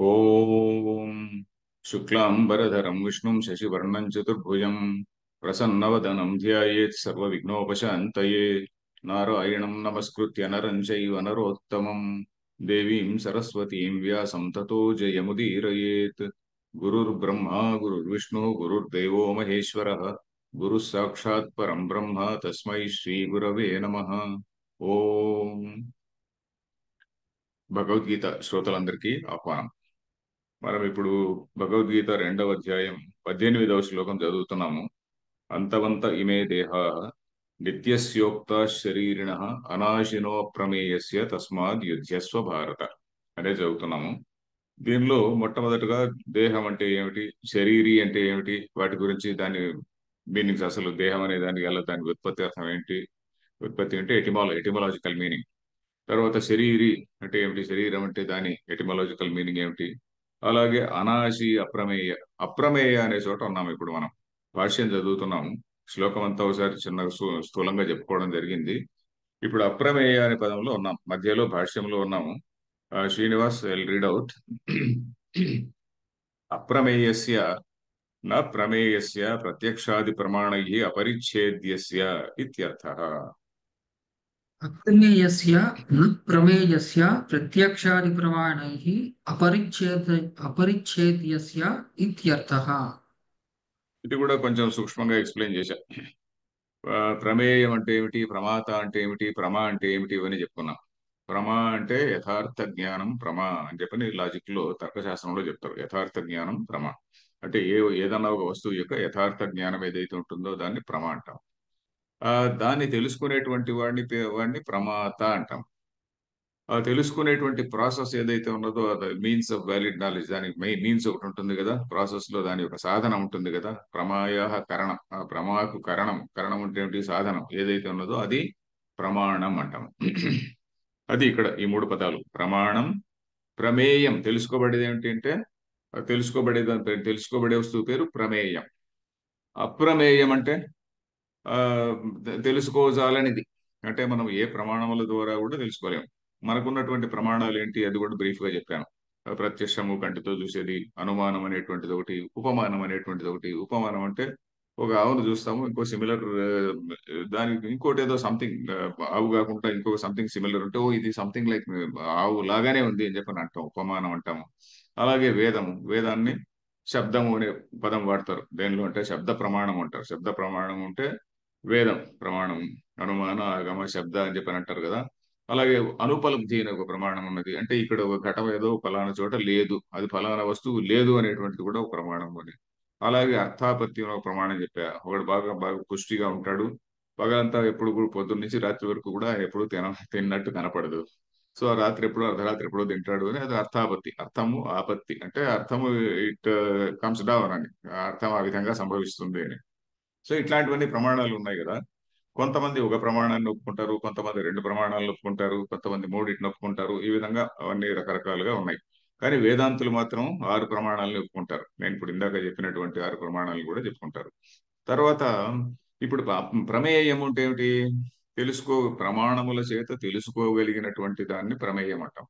ఓం శుక్లాంబరధరం విష్ణుం శశివర్ణం చతుర్భుజం ప్రసన్నవదనం ధ్యాయేత్ సర్వవిఘ్నోపశాంతయే నారాయణం నమస్కృత్య నరం చైవ నరోత్తమం దేవీం సరస్వతీం వ్యాసం తతో జయముదీరయేత్. గురుర్బ్రహ్మా గురుర్విష్ణు గురుర్దేవో మహేశ్వరః గురుః సాక్షాత్ పరం బ్రహ్మ తస్మై శ్రీ గురవే నమః. ఓం భగవద్గీత శ్రోతలందరికీ ఆహ్వానం. మనం ఇప్పుడు భగవద్గీత 2వ అధ్యాయం 18వ శ్లోకం చదువుతున్నాము. అంతవంత ఇమే దేహ నిత్యస్యోక్త శరీరిణ అనాశినో ప్రమేయస్య తస్మాద్ యుధ్యస్వ భారత అనే చదువుతున్నాము. దీనిలో మొట్టమొదటగా దేహం అంటే ఏమిటి, శరీరి అంటే ఏమిటి, వాటి గురించి దాని మీనింగ్స్, అసలు దేహం అనే దానికి గల దాని ఉత్పత్తి అర్థం ఏంటి, ఉత్పత్తి అంటే ఎటిమాలజికల్ మీనింగ్. తర్వాత శరీరి అంటే ఏమిటి, శరీరం అంటే దాని ఎటిమాలజికల్ మీనింగ్ ఏమిటి. అలాగే అనాశి అప్రమేయ, అప్రమేయ అనే చోట ఉన్నాము ఇప్పుడు మనం. భాష్యం చదువుతున్నాము. శ్లోకం అంతా ఒకసారి చిన్న స్థూలంగా చెప్పుకోవడం జరిగింది. ఇప్పుడు అప్రమేయ అనే పదంలో ఉన్నాం, మధ్యలో భాష్యంలో ఉన్నాము. Srinivas will read out. అప్రమేయస్య న ప్రమేయస్య ప్రత్యక్షాది ప్రమాణై అపరిచ్ఛేద్యస్య ఇత్యర్థః. అప్రమేయస్య న ప్రమేయస్య ప్రత్యక్షాదిప్రమాణైః అపరిచ్ఛేద్యస్య ఇత్యర్థః. ఇది కూడా కొంచెం సూక్ష్మంగా ఎక్స్ప్లెయిన్ చేశా. ప్రమేయం అంటే ఏమిటి, ప్రమాత అంటే ఏమిటి, ప్రమా అంటే ఏమిటి, ఇవన్నీ చెప్పుకున్నాం. ప్రమా అంటే యథార్థ జ్ఞానం ప్రమా అని చెప్పని లాజిక్ లో తర్కశాస్త్రంలో చెప్తారు. యథార్థ జ్ఞానం ప్రమా అంటే ఏదన్నా ఒక వస్తువు యొక్క యథార్థ జ్ఞానం ఏదైతే ఉంటుందో దాన్ని ప్రమా అంటాం. ఆ దాన్ని తెలుసుకునేటువంటి వాడిని ప్రమాత అంటాం. ఆ తెలుసుకునేటువంటి ప్రాసెస్ ఏదైతే ఉన్నదో అది మీన్స్ ఆఫ్ వ్యాలిడ్ నాలెడ్జ్, దానికి మీన్స్ ఒకటి ఉంటుంది కదా, ప్రాసెస్ లో దాని యొక్క సాధన ఉంటుంది కదా. ప్రమాయ కరణం, ఆ ప్రమాకు కరణం అంటే ఏమిటి, సాధనం ఏదైతే ఉన్నదో అది ప్రమాణం అంటాం. అది ఇక్కడ ఈ మూడు పదాలు ప్రమాణం, ప్రమేయం. తెలుసుకోబడేది ఏమిటి అంటే, తెలుసుకోబడే వస్తువు పేరు ప్రమేయం. అప్రమేయం అంటే ఆ తెలుసుకోజాలనిది, అంటే మనం ఏ ప్రమాణముల ద్వారా కూడా తెలుసుకోలేము. మనకున్నటువంటి ప్రమాణాలు ఏంటి, అది కూడా బ్రీఫ్ గా చెప్పాను. ప్రత్యక్షము కంటితో చూసేది, అనుమానం అనేటువంటిది ఒకటి, ఉపమానం అనేటువంటిది ఒకటి. ఉపమానం అంటే ఒక ఆవును చూస్తాము, ఇంకో సిమిలర్ దానికి ఇంకోటి ఏదో సంథింగ్, ఆవు కాకుండా ఇంకొక సంథింగ్ సిమిలర్ ఉంటే, ఓ ఇది సంథింగ్ లైక్ ఆవు లాగానే ఉంది అని చెప్పని అంటాం, ఉపమానం అంటాము. అలాగే వేదాన్ని శబ్దము అనే పదం వాడతారు. దేనిలో అంటే శబ్ద ప్రమాణం అంటారు. శబ్ద ప్రమాణం అంటే వేదం ప్రమాణం. అనుమాన ఆగమ శబ్ద అని చెప్పని అంటారు కదా. అలాగే అనుపలబ్ధి అనే ఒక ప్రమాణం ఉన్నది. అంటే ఇక్కడ ఒక ఘటం ఏదో ఫలానా చోట లేదు, అది ఫలానా వస్తువు లేదు అనేటువంటిది కూడా ఒక ప్రమాణం అని. అలాగే అర్థాపత్తి అని ఒక ప్రమాణం చెప్పా. ఒకడు బాగా బాగా పుష్టిగా ఉంటాడు, పగలంతా ఎప్పుడు కూడా పొద్దున్న నుంచి రాత్రి వరకు కూడా ఎప్పుడు తిన్నట్టు కనపడదు. సో ఆ రాత్రి ఎప్పుడో అర్ధరాత్రి ఎప్పుడో తింటాడు అని, అది అర్థాపత్తి. అర్థము ఆపత్తి అంటే అర్థము ఇట్ కమ్స్ డౌన్ అని, ఆ అర్థం ఆ విధంగా సంభవిస్తుంది అని. సో ఇట్లాంటివన్నీ ప్రమాణాలు ఉన్నాయి కదా. కొంతమంది ఒక ప్రమాణాన్ని ఒప్పుకుంటారు, కొంతమంది రెండు ప్రమాణాలను ఒప్పుకుంటారు, కొంతమంది మూడింటిని ఒప్పుకుంటారు. ఈ విధంగా అవన్నీ రకరకాలుగా ఉన్నాయి. కానీ వేదాంతులు మాత్రం 6 ప్రమాణాలను ఒప్పుకుంటారు. నేను ఇప్పుడు ఇందాక చెప్పినటువంటి 6 ప్రమాణాలను కూడా చెప్పుకుంటారు. తర్వాత ఇప్పుడు ప్రమేయం అంటే ఏమిటి, ప్రమాణముల చేత తెలుసుకోగలిగినటువంటి దాన్ని ప్రమేయం అంటాం.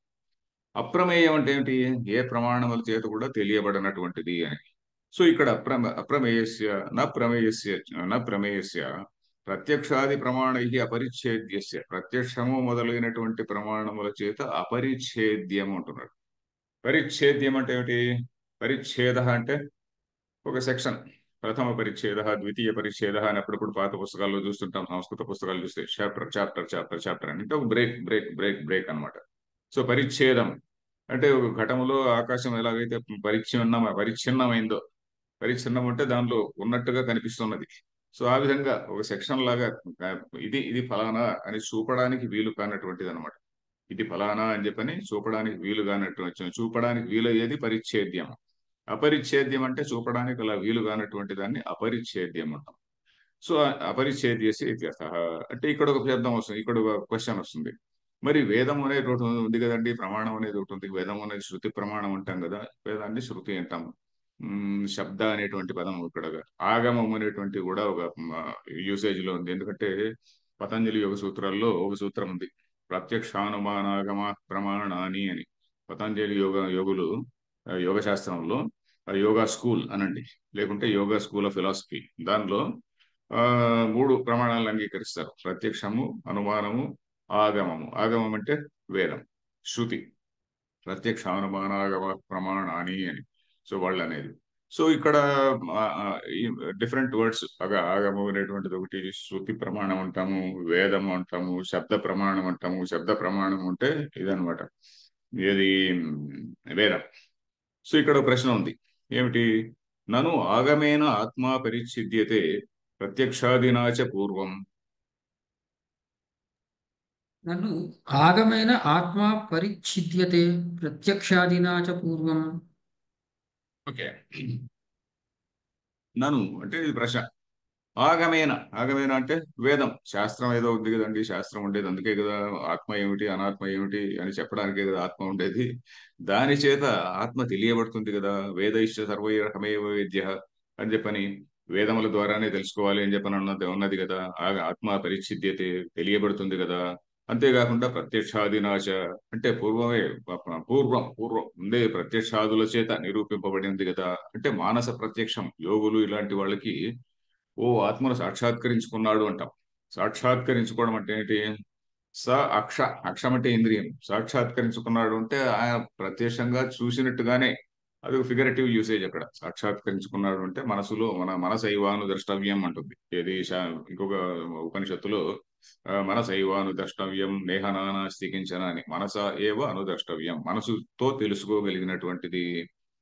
అప్రమేయం అంటే ఏమిటి, ఏ ప్రమాణముల చేత కూడా తెలియబడినటువంటిది అని. సో ఇక్కడ అప్రమేయస్య న ప్రమేయస్య ప్రత్యక్షాది ప్రమాణై అపరిచ్ఛేద్యస్య, ప్రత్యక్షము మొదలైనటువంటి ప్రమాణముల చేత అపరిచ్ఛేద్యం అంటున్నాడు. పరిచ్ఛేద్యం అంటే ఏమిటి, పరిచ్ఛేద అంటే ఒక సెక్షన్. ప్రథమ పరిచ్ఛేద, ద్వితీయ పరిచ్ఛేద అని అప్పుడప్పుడు పాత పుస్తకాల్లో చూస్తుంటాం. సంస్కృత పుస్తకాలు చూస్తే చాప్టర్ చాప్టర్ చాప్టర్ చాప్టర్ అని, అంటే ఒక బ్రేక్ బ్రేక్ బ్రేక్ బ్రేక్ అనమాట. సో పరిచ్ఛేదం అంటే ఒక ఘటములో ఆకాశం ఎలాగైతే పరిచ్ఛిన్నమైందో, పరిచ్ఛిన్నం అంటే దానిలో ఉన్నట్టుగా కనిపిస్తున్నది. సో ఆ విధంగా ఒక సెక్షన్ లాగా ఆ, ఇది ఫలానా అని చూపడానికి వీలు కానటువంటిది అనమాట. ఇది ఫలానా అని చెప్పని చూపడానికి వీలు కానటువంటి, చూపడానికి వీలయ్యేది పరిచ్ఛేద్యం. అపరిచ్ఛేద్యం అంటే చూపడానికి అలా వీలు కానటువంటి దాన్ని అపరిచ్ఛేద్యం అంటాం. సో అపరిచ్ఛేద్యసి ఇత్యర్థః. అంటే ఇక్కడ ఒక శబ్దం వస్తుంది, ఇక్కడ ఒక క్వశ్చన్ వస్తుంది. మరి వేదం అనేది ఒకటి ఉంది కదండి, ప్రమాణం అనేది ఒకటి ఉంది. వేదం అనేది శృతి ప్రమాణం అంటాం కదా, వేదాన్ని శృతి అంటాం. శబ్ద అనేటువంటి పదం ఇక్కడ, ఆగమం అనేటువంటి కూడా ఒక యూసేజ్ లో ఉంది. ఎందుకంటే పతంజలి యోగ సూత్రాల్లో ఒక సూత్రం ఉంది, ప్రత్యక్షానుమానాగమ ప్రమాణాని అని. పతంజలి యోగులు యోగ శాస్త్రంలో యోగా స్కూల్ అనండి, లేకుంటే యోగా స్కూల్ ఆఫ్ ఫిలాసఫీ, దానిలో ఆ, మూడు ప్రమాణాలను అంగీకరిస్తారు: ప్రత్యక్షము, అనుమానము, ఆగమము. ఆగమం అంటే వేదం, శృతి. ప్రత్యక్ష అనుమానాగమ ప్రమాణాని అని సో వాళ్ళు అనేది. సో ఇక్కడ ఆ, ఆ, ఈ డిఫరెంట్ వర్డ్స్ ఆగమం అనేటువంటిది ఒకటి, శృతి ప్రమాణం అంటాము, వేదం అంటాము, శబ్ద ప్రమాణం అంటాము. శబ్ద ప్రమాణం అంటే ఇదనమాట, ఏది వేదం. సో ఇక్కడ ఒక ప్రశ్న ఉంది, ఏమిటి? నను ఆగమేన ఆత్మా పరిచ్ఛిద్యతే ప్రత్యక్షాదినాచ పూర్వం. నన్ను ఆగమేన ఆత్మ పరిచ్ఛిద్యతే ప్రత్యక్షాదినా చ పూర్వం. ఓకే, నను అంటే ఇది ప్రశ్న. ఆగమేన, ఆగమేన అంటే వేదం, శాస్త్రం ఏదో ఉంది కదండి, శాస్త్రం ఉండేది అందుకే కదా ఆత్మ ఏమిటి అనాత్మ ఏమిటి అని చెప్పడానికే కదా ఆత్మ ఉండేది. దాని చేత ఆత్మ తెలియబడుతుంది కదా, వేద ఇష్ట సర్వైరకమేవ వేద్య అని చెప్పని, వేదముల ద్వారానే తెలుసుకోవాలి అని చెప్పని అన్నది ఉన్నది కదా. ఆత్మ పరిచ్ఛిద్యతే, తెలియబడుతుంది కదా. అంతేకాకుండా ప్రత్యక్షాదినాశ అంటే పూర్వమే, పూర్వం పూర్వం ఉండే ప్రత్యక్షాదుల చేత నిరూపింపబడి ఉంది కదా. అంటే మానస ప్రత్యక్షం, యోగులు ఇలాంటి వాళ్ళకి ఓ ఆత్మను సాక్షాత్కరించుకున్నాడు అంటాం. సాక్షాత్కరించుకోవడం అంటే ఏంటి? స అక్ష, అక్షం అంటే ఇంద్రియం. సాక్షాత్కరించుకున్నాడు అంటే ఆయన ప్రత్యక్షంగా చూసినట్టుగానే, అది ఒక ఫిగరేటివ్ యూసేజ్. అక్కడ సాక్షాత్కరించుకున్నాడు అంటే మనసులో, మన మనసైవాను ద్రష్టవ్యం అంటుంది. ఏది ఇంకొక ఉపనిషత్తులో మనసైవాను ద్రష్టవ్యం నేహనానాస్తి కించన అని, మనస ఏవ అనుద్రష్టవ్యం, మనసుతో తెలుసుకోగలిగినటువంటిది.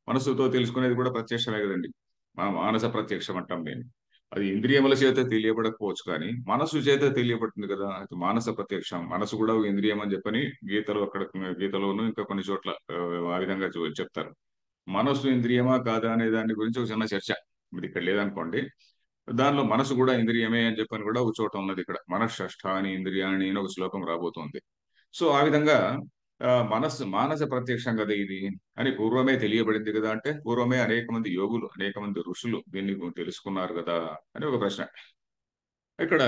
మనసుతో తెలుసుకునేది కూడా ప్రత్యక్షమే కదండి, మన మానస ప్రత్యక్షం అంటాం నేను. అది ఇంద్రియముల చేత తెలియబడకపోవచ్చు కానీ మనసు చేత తెలియబడుతుంది కదా, అది మానస ప్రత్యక్షం. మనసు కూడా ఒక ఇంద్రియం అని చెప్పని గీతలో, అక్కడ గీతలోను ఇంకా కొన్ని చోట్ల ఆ విధంగా చెప్తారు. మనసు ఇంద్రియమా కాదా అనే దాని గురించి ఒక చిన్న చర్చ, ఇది ఇక్కడ లేదనుకోండి. దానిలో మనసు కూడా ఇంద్రియమే అని చెప్పని కూడా ఒక చోట ఉన్నది. ఇక్కడ మనఃషష్ఠాని ఇంద్రియాణి అని ఒక శ్లోకం రాబోతోంది. సో ఆ విధంగా మనస్సు మానస ప్రత్యక్షం కదా ఇది అని పూర్వమే తెలియబడింది కదా. అంటే పూర్వమే అనేక మంది యోగులు, అనేక మంది ఋషులు దీన్ని తెలుసుకున్నారు కదా అని ఒక ప్రశ్న. ఇక్కడ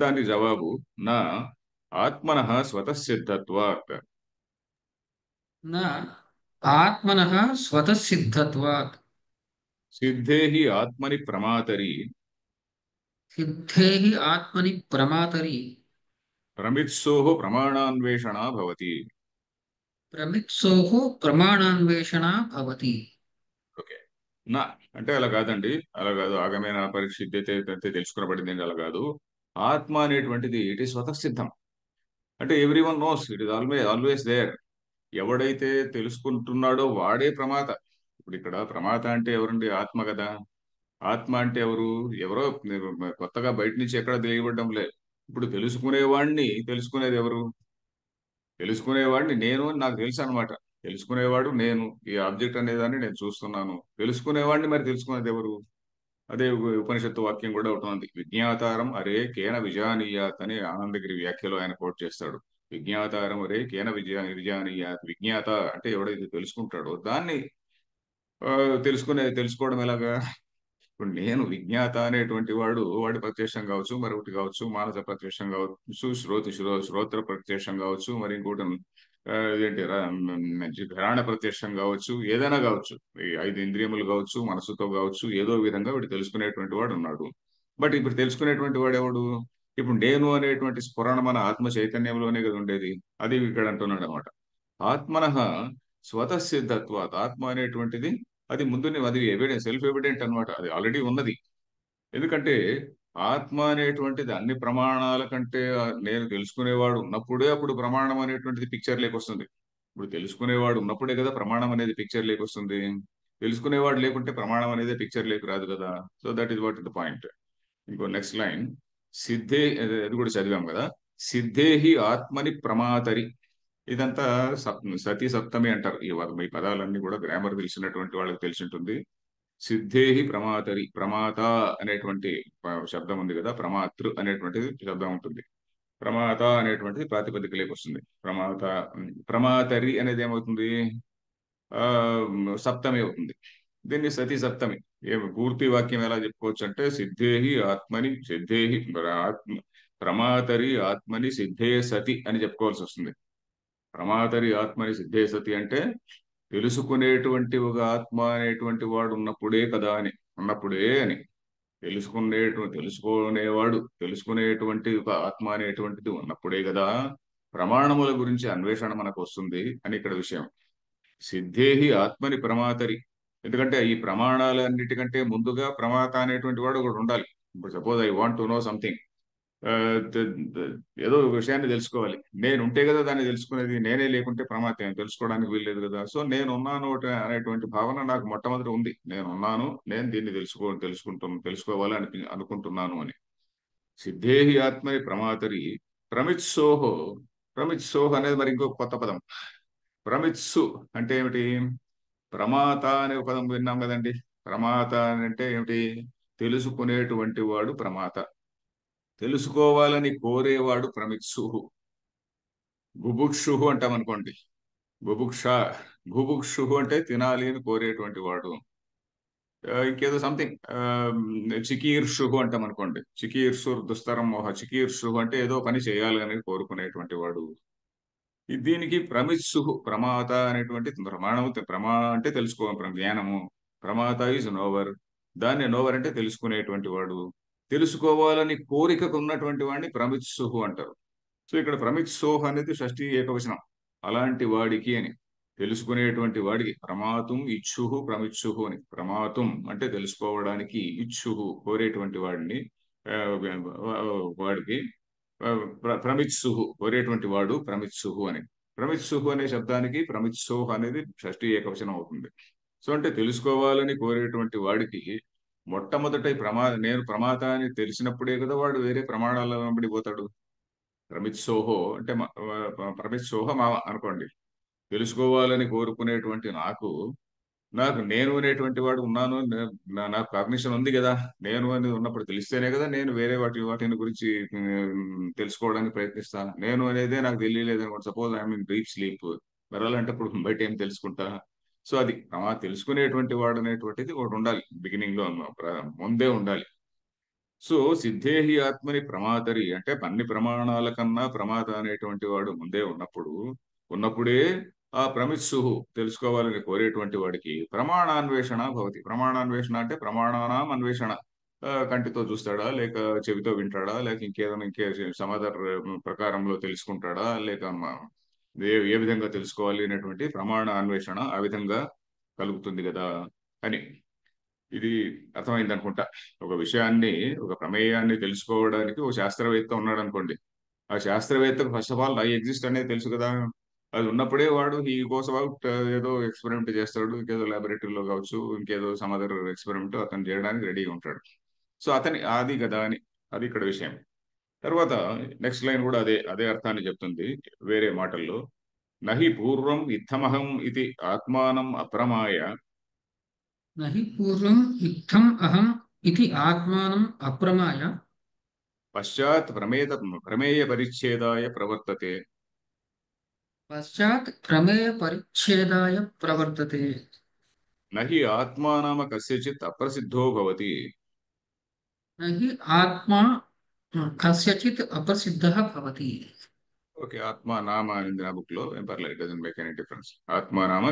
దానికి జవాబు, నా ఆత్మన స్వతసిద్ధత్వాత్. న ఆత్మనః స్వతసిద్ధత్వాత్. సిద్ధేహి ఆత్మని ప్రమాతరి సిద్ధేః ఆత్మని ప్రమాతరి. ప్రమిత్సోః ప్రమాణాన్వేషణ భవతి. ప్రమిత్సోః ప్రమాణాన్వేషణ భవతి. ఓకే, నా అంటే అలా కాదండి, అలా కాదు. ఆగమైన పరిశుద్ధ్యత తెలుసుకునబడింది అంటే అలా కాదు. ఆత్మ అనేటువంటిది ఇట్ ఈస్ స్వతసిద్ధం. అంటే everyone knows, it is always always there. ఎవడైతే తెలుసుకుంటున్నాడో వాడే ప్రమాత. ఇప్పుడు ఇక్కడ ప్రమాత అంటే ఎవరండి? ఆత్మ కదా. ఆత్మ అంటే ఎవరు? ఎవరో కొత్తగా బయట నుంచి ఎక్కడ తెలియబడడం లేదు. ఇప్పుడు తెలుసుకునేవాడిని, తెలుసుకునేది ఎవరు? తెలుసుకునేవాడిని నేను అని నాకు తెలుసు అనమాట. తెలుసుకునేవాడు నేను, ఈ ఆబ్జెక్ట్ అనేదాన్ని నేను చూస్తున్నాను. తెలుసుకునేవాడిని మరి తెలుసుకునేది ఎవరు? అదే ఉపనిషత్తు వాక్యం కూడా ఒకటి ఉంది, విజ్ఞాతారం అరే కేన విజానీయాత్ అని ఆనందగిరి వ్యాఖ్యలో ఆయన కోట్ చేస్తాడు. విజ్ఞాతారం అరే కేన విజానీయాత్. విజ్ఞాత అంటే ఎవడైతే తెలుసుకుంటాడో దాన్ని తెలుసుకోవడం ఎలాగా? ఇప్పుడు నేను విజ్ఞాత అనేటువంటి వాడి ప్రత్యక్షం కావచ్చు, మరొకటి కావచ్చు, మానస ప్రత్యక్షం కావచ్చు, శ్రోత్ర ప్రత్యక్షం కావచ్చు, మరి ఇంకోటి ఇదేంటి ఘ్రాణ ప్రత్యక్షం కావచ్చు, ఏదైనా కావచ్చు. ఈ ఐదు ఇంద్రియములు కావచ్చు, మనసుతో కావచ్చు, ఏదో విధంగా వీడు తెలుసుకునేటువంటి వాడు ఉన్నాడు. బట్ ఇప్పుడు తెలుసుకునేటువంటి వాడు ఎవడు? ఇప్పుడు నేను అనేటువంటి స్ఫురణ మన ఆత్మ చైతన్యంలోనే కదా ఉండేది. అది ఇక్కడ అంటున్నాడు అనమాట. ఆత్మనః స్వతసిద్ధత్వాత్. ఆత్మ అనేటువంటిది అది ముందునే, అది ఎవిడెన్స్, సెల్ఫ్ ఎవిడెంట్ అన్నమాట, అది ఆల్రెడీ ఉన్నది. ఎందుకంటే ఆత్మ అనేటువంటిది అన్ని ప్రమాణాల కంటే నేను తెలుసుకునేవాడు ఉన్నప్పుడే అప్పుడు ప్రమాణం అనేటువంటిది పిక్చర్ లేకొస్తుంది. ఇప్పుడు తెలుసుకునేవాడు ఉన్నప్పుడే కదా ప్రమాణం అనేది పిక్చర్ లేకొస్తుంది. తెలుసుకునేవాడు లేకుంటే ప్రమాణం అనేది పిక్చర్ లేకు రాదు కదా. So that is what is the point. ఇంకో నెక్స్ట్ లైన్, సిద్ధే, అది కూడా చదివాం కదా. సిద్ధేహి ఆత్మని ప్రమాతరి. ఇదంతా సతీ సప్తమి అంటారు. ఈ పదాలన్నీ కూడా గ్రామర్ తెలిసినటువంటి వాళ్ళకి తెలిసి ఉంటుంది. సిద్ధేహి ప్రమాతరి, ప్రమాత అనేటువంటి శబ్దం ఉంది కదా, ప్రమాతృ అనేటువంటిది శబ్దం ఉంటుంది. ప్రమాత అనేటువంటిది ప్రాతిపదికలోకి వస్తుంది. ప్రమాతరి అనేది ఏమవుతుంది? ఆ సప్తమి అవుతుంది. దీన్ని సతీ సప్తమి. పూర్తి వాక్యం ఎలా చెప్పుకోవచ్చు అంటే, సిద్ధేహి ఆత్మని సిద్ధేహి ఆత్మ ప్రమాతరి ఆత్మని సిద్ధే సతి అని చెప్పుకోవాల్సి వస్తుంది. ప్రమాతరి ఆత్మని సిద్ధే సతి అంటే తెలుసుకునేటువంటి ఒక ఆత్మ అనేటువంటి వాడు ఉన్నప్పుడే అని తెలుసుకునేటువంటి ఒక ఆత్మ అనేటువంటిది ఉన్నప్పుడే కదా ప్రమాణముల గురించి అన్వేషణ మనకు వస్తుంది అని ఇక్కడ విషయం. సిద్ధేహి ఆత్మని ప్రమాతరి. ఎందుకంటే ఈ ప్రమాణాలన్నిటికంటే ముందుగా ప్రమాత అనేటువంటి వాడు ఒకడు ఉండాలి. ఇప్పుడు suppose I want to know something, ఏదో ఒక విషయాన్ని తెలుసుకోవాలి. నేను ఉంటే కదా దాన్ని తెలుసుకునేది. నేనే లేకుంటే ప్రమాత ఏం తెలుసుకోవడానికి వీల్లేదు కదా. సో నేనున్నాను అనేటువంటి భావన నాకు మొట్టమొదటి ఉంది. నేనున్నాను, నేను దీన్ని తెలుసుకోవాలి అనుకుంటున్నాను అని. సిద్ధేహి ఆత్మని ప్రమాతరి ప్రమిత్సోహో. ప్రమిత్సోహ అనేది మరి ఇంకో కొత్త పదం. ప్రమిత్సు అంటే ఏమిటి? ప్రమాత అనే ఒక పదం విన్నాం కదండి. ప్రమాత అని అంటే ఏమిటి? తెలుసుకునేటువంటి వాడు ప్రమాత. తెలుసుకోవాలని కోరేవాడు ప్రమిత్సుహు. బుభుక్షుహు అంటాం అనుకోండి. బుభుక్ష. బుభుక్షుహు అంటే తినాలి అని కోరేటువంటి వాడు. ఇంకేదో సంథింగ్, చికీర్షుహు అంటాం అనుకోండి. చికీర్షుర్ దుస్తరం మోహ. చికీర్షుహు అంటే ఏదో పని చేయాలని కోరుకునేటువంటి వాడు. దీనికి ప్రమిత్సుహు ప్రమాత అనేటువంటి ప్రమాణము. అంటే జ్ఞానము. ప్రమాత ఈజ్ నోవర్. దాన్ని నోవర్ అంటే తెలుసుకునేటువంటి వాడు. తెలుసుకోవాలని కోరికకు ఉన్నటువంటి వాడిని ప్రమిత్సుహు అంటారు. సో ఇక్కడ ప్రమిత్సోహ అనేది షష్ఠీ ఏకవచనం. అలాంటి వాడికి అని, తెలుసుకునేటువంటి వాడికి. ప్రమాతుం ఇచ్చుహు ప్రమిత్సుహు అని. ప్రమాతుం అంటే తెలుసుకోవడానికి, ఇచ్చుహు కోరేటువంటి వాడిని, ఆ, వాడికి ప్రమిత్సుహు కోరేటువంటి వాడు ప్రమిత్సుహు అని. ప్రమిత్సుహు అనే శబ్దానికి ప్రమిత్సోహ అనేది షష్ఠీ ఏకవచనం అవుతుంది. సో అంటే తెలుసుకోవాలని కోరేటువంటి వాడికి మొట్టమొదట నేను ప్రమాత అని తెలిసినప్పుడే కదా వాడు వేరే ప్రమాణాల వెంబడి పోతాడు. ప్రమిత్సోహో అంటే ప్రమిత్సోహ అనుకోండి. తెలుసుకోవాలని కోరుకునేటువంటి నాకు నేను అనేటువంటి వాడు ఉన్నాను. నాకు కాగ్నిషన్ ఉంది కదా. నేను అని ఉన్నప్పుడు తెలిస్తేనే కదా నేను వేరే వాటిని గురించి తెలుసుకోవడానికి ప్రయత్నిస్తా. నేను అనేదే నాకు తెలియలేదు అనుకోండి. Suppose I mean deep sleep. మరి అలాంటప్పుడు బయట ఏం తెలుసుకుంటా? సో అది తెలుసుకునేటువంటి వాడు అనేటువంటిది ఒకటి ఉండాలి. బిగినింగ్ లో ముందే ఉండాలి. సో సిద్ధేహి ఆత్మని ప్రమాతరి అంటే అన్ని ప్రమాణాల కన్నా ప్రమాత అనేటువంటి వాడు ముందే ఉన్నప్పుడే ఆ ప్రమిత్సుహు తెలుసుకోవాలని కోరేటువంటి వాడికి ప్రమాణాన్వేషణ భవతి. ప్రమాణాన్వేషణ అంటే ప్రమాణానాం అన్వేషణ. కంటితో చూస్తాడా, లేక చెవితో వింటాడా, లేక ఇంకే సమాధాన ప్రకారంలో తెలుసుకుంటాడా, లేక ఏ విధంగా తెలుసుకోవాలి అనేటువంటి ప్రమాణ అన్వేషణ ఆ విధంగా కలుగుతుంది కదా అని. ఇది అర్థమైంది అనుకుంటా. ఒక ప్రమేయాన్ని తెలుసుకోవడానికి ఒక శాస్త్రవేత్త ఉన్నాడు అనుకోండి. ఆ శాస్త్రవేత్తకు first of all I exist అనేది తెలుసు కదా. అది ఉన్నప్పుడే వాడు ఈ గోస్ అవుట్, ఏదో ఎక్స్పెరిమెంట్ చేస్తాడు. ఇంకేదో లాబొరేటరీలో కావచ్చు, ఇంకేదో సమ్ అదర్ ఎక్స్పెరిమెంట్ అతను చేయడానికి రెడీగా ఉంటాడు. సో అది కదా అని. అది ఇక్కడ విషయం. తర్వాత నెక్స్ట్ లైన్ కూడా అదే అదే అర్థాన్ని చెప్తుంది వేరే మాటల్లో. నహి పూర్వం ఇత్తమహం ఇది ఆత్మానం అప్రమాయ. నహి పూర్వం ఇత్థం అహం ఇతి ఆత్మానం అప్రమాయ పశ్చాత్ ప్రమేయ పరిచ్ఛేదాయ ప్రవర్తతే. పశ్చాత్ ప్రమేయ పరిచ్ఛేదాయ ప్రవర్తతే. నహి ఆత్మా నామ కస్యచిత్ అప్రసిద్ధో భవతి. నహి ఆత్మా కస్యచిత్ అప్రసిద్ధః భవతి. ఓకే, ఆత్మ నామ అనేది నా బుక్ లో ఏం పర్లేదు. Doesn't make any difference. ఆత్మ నామ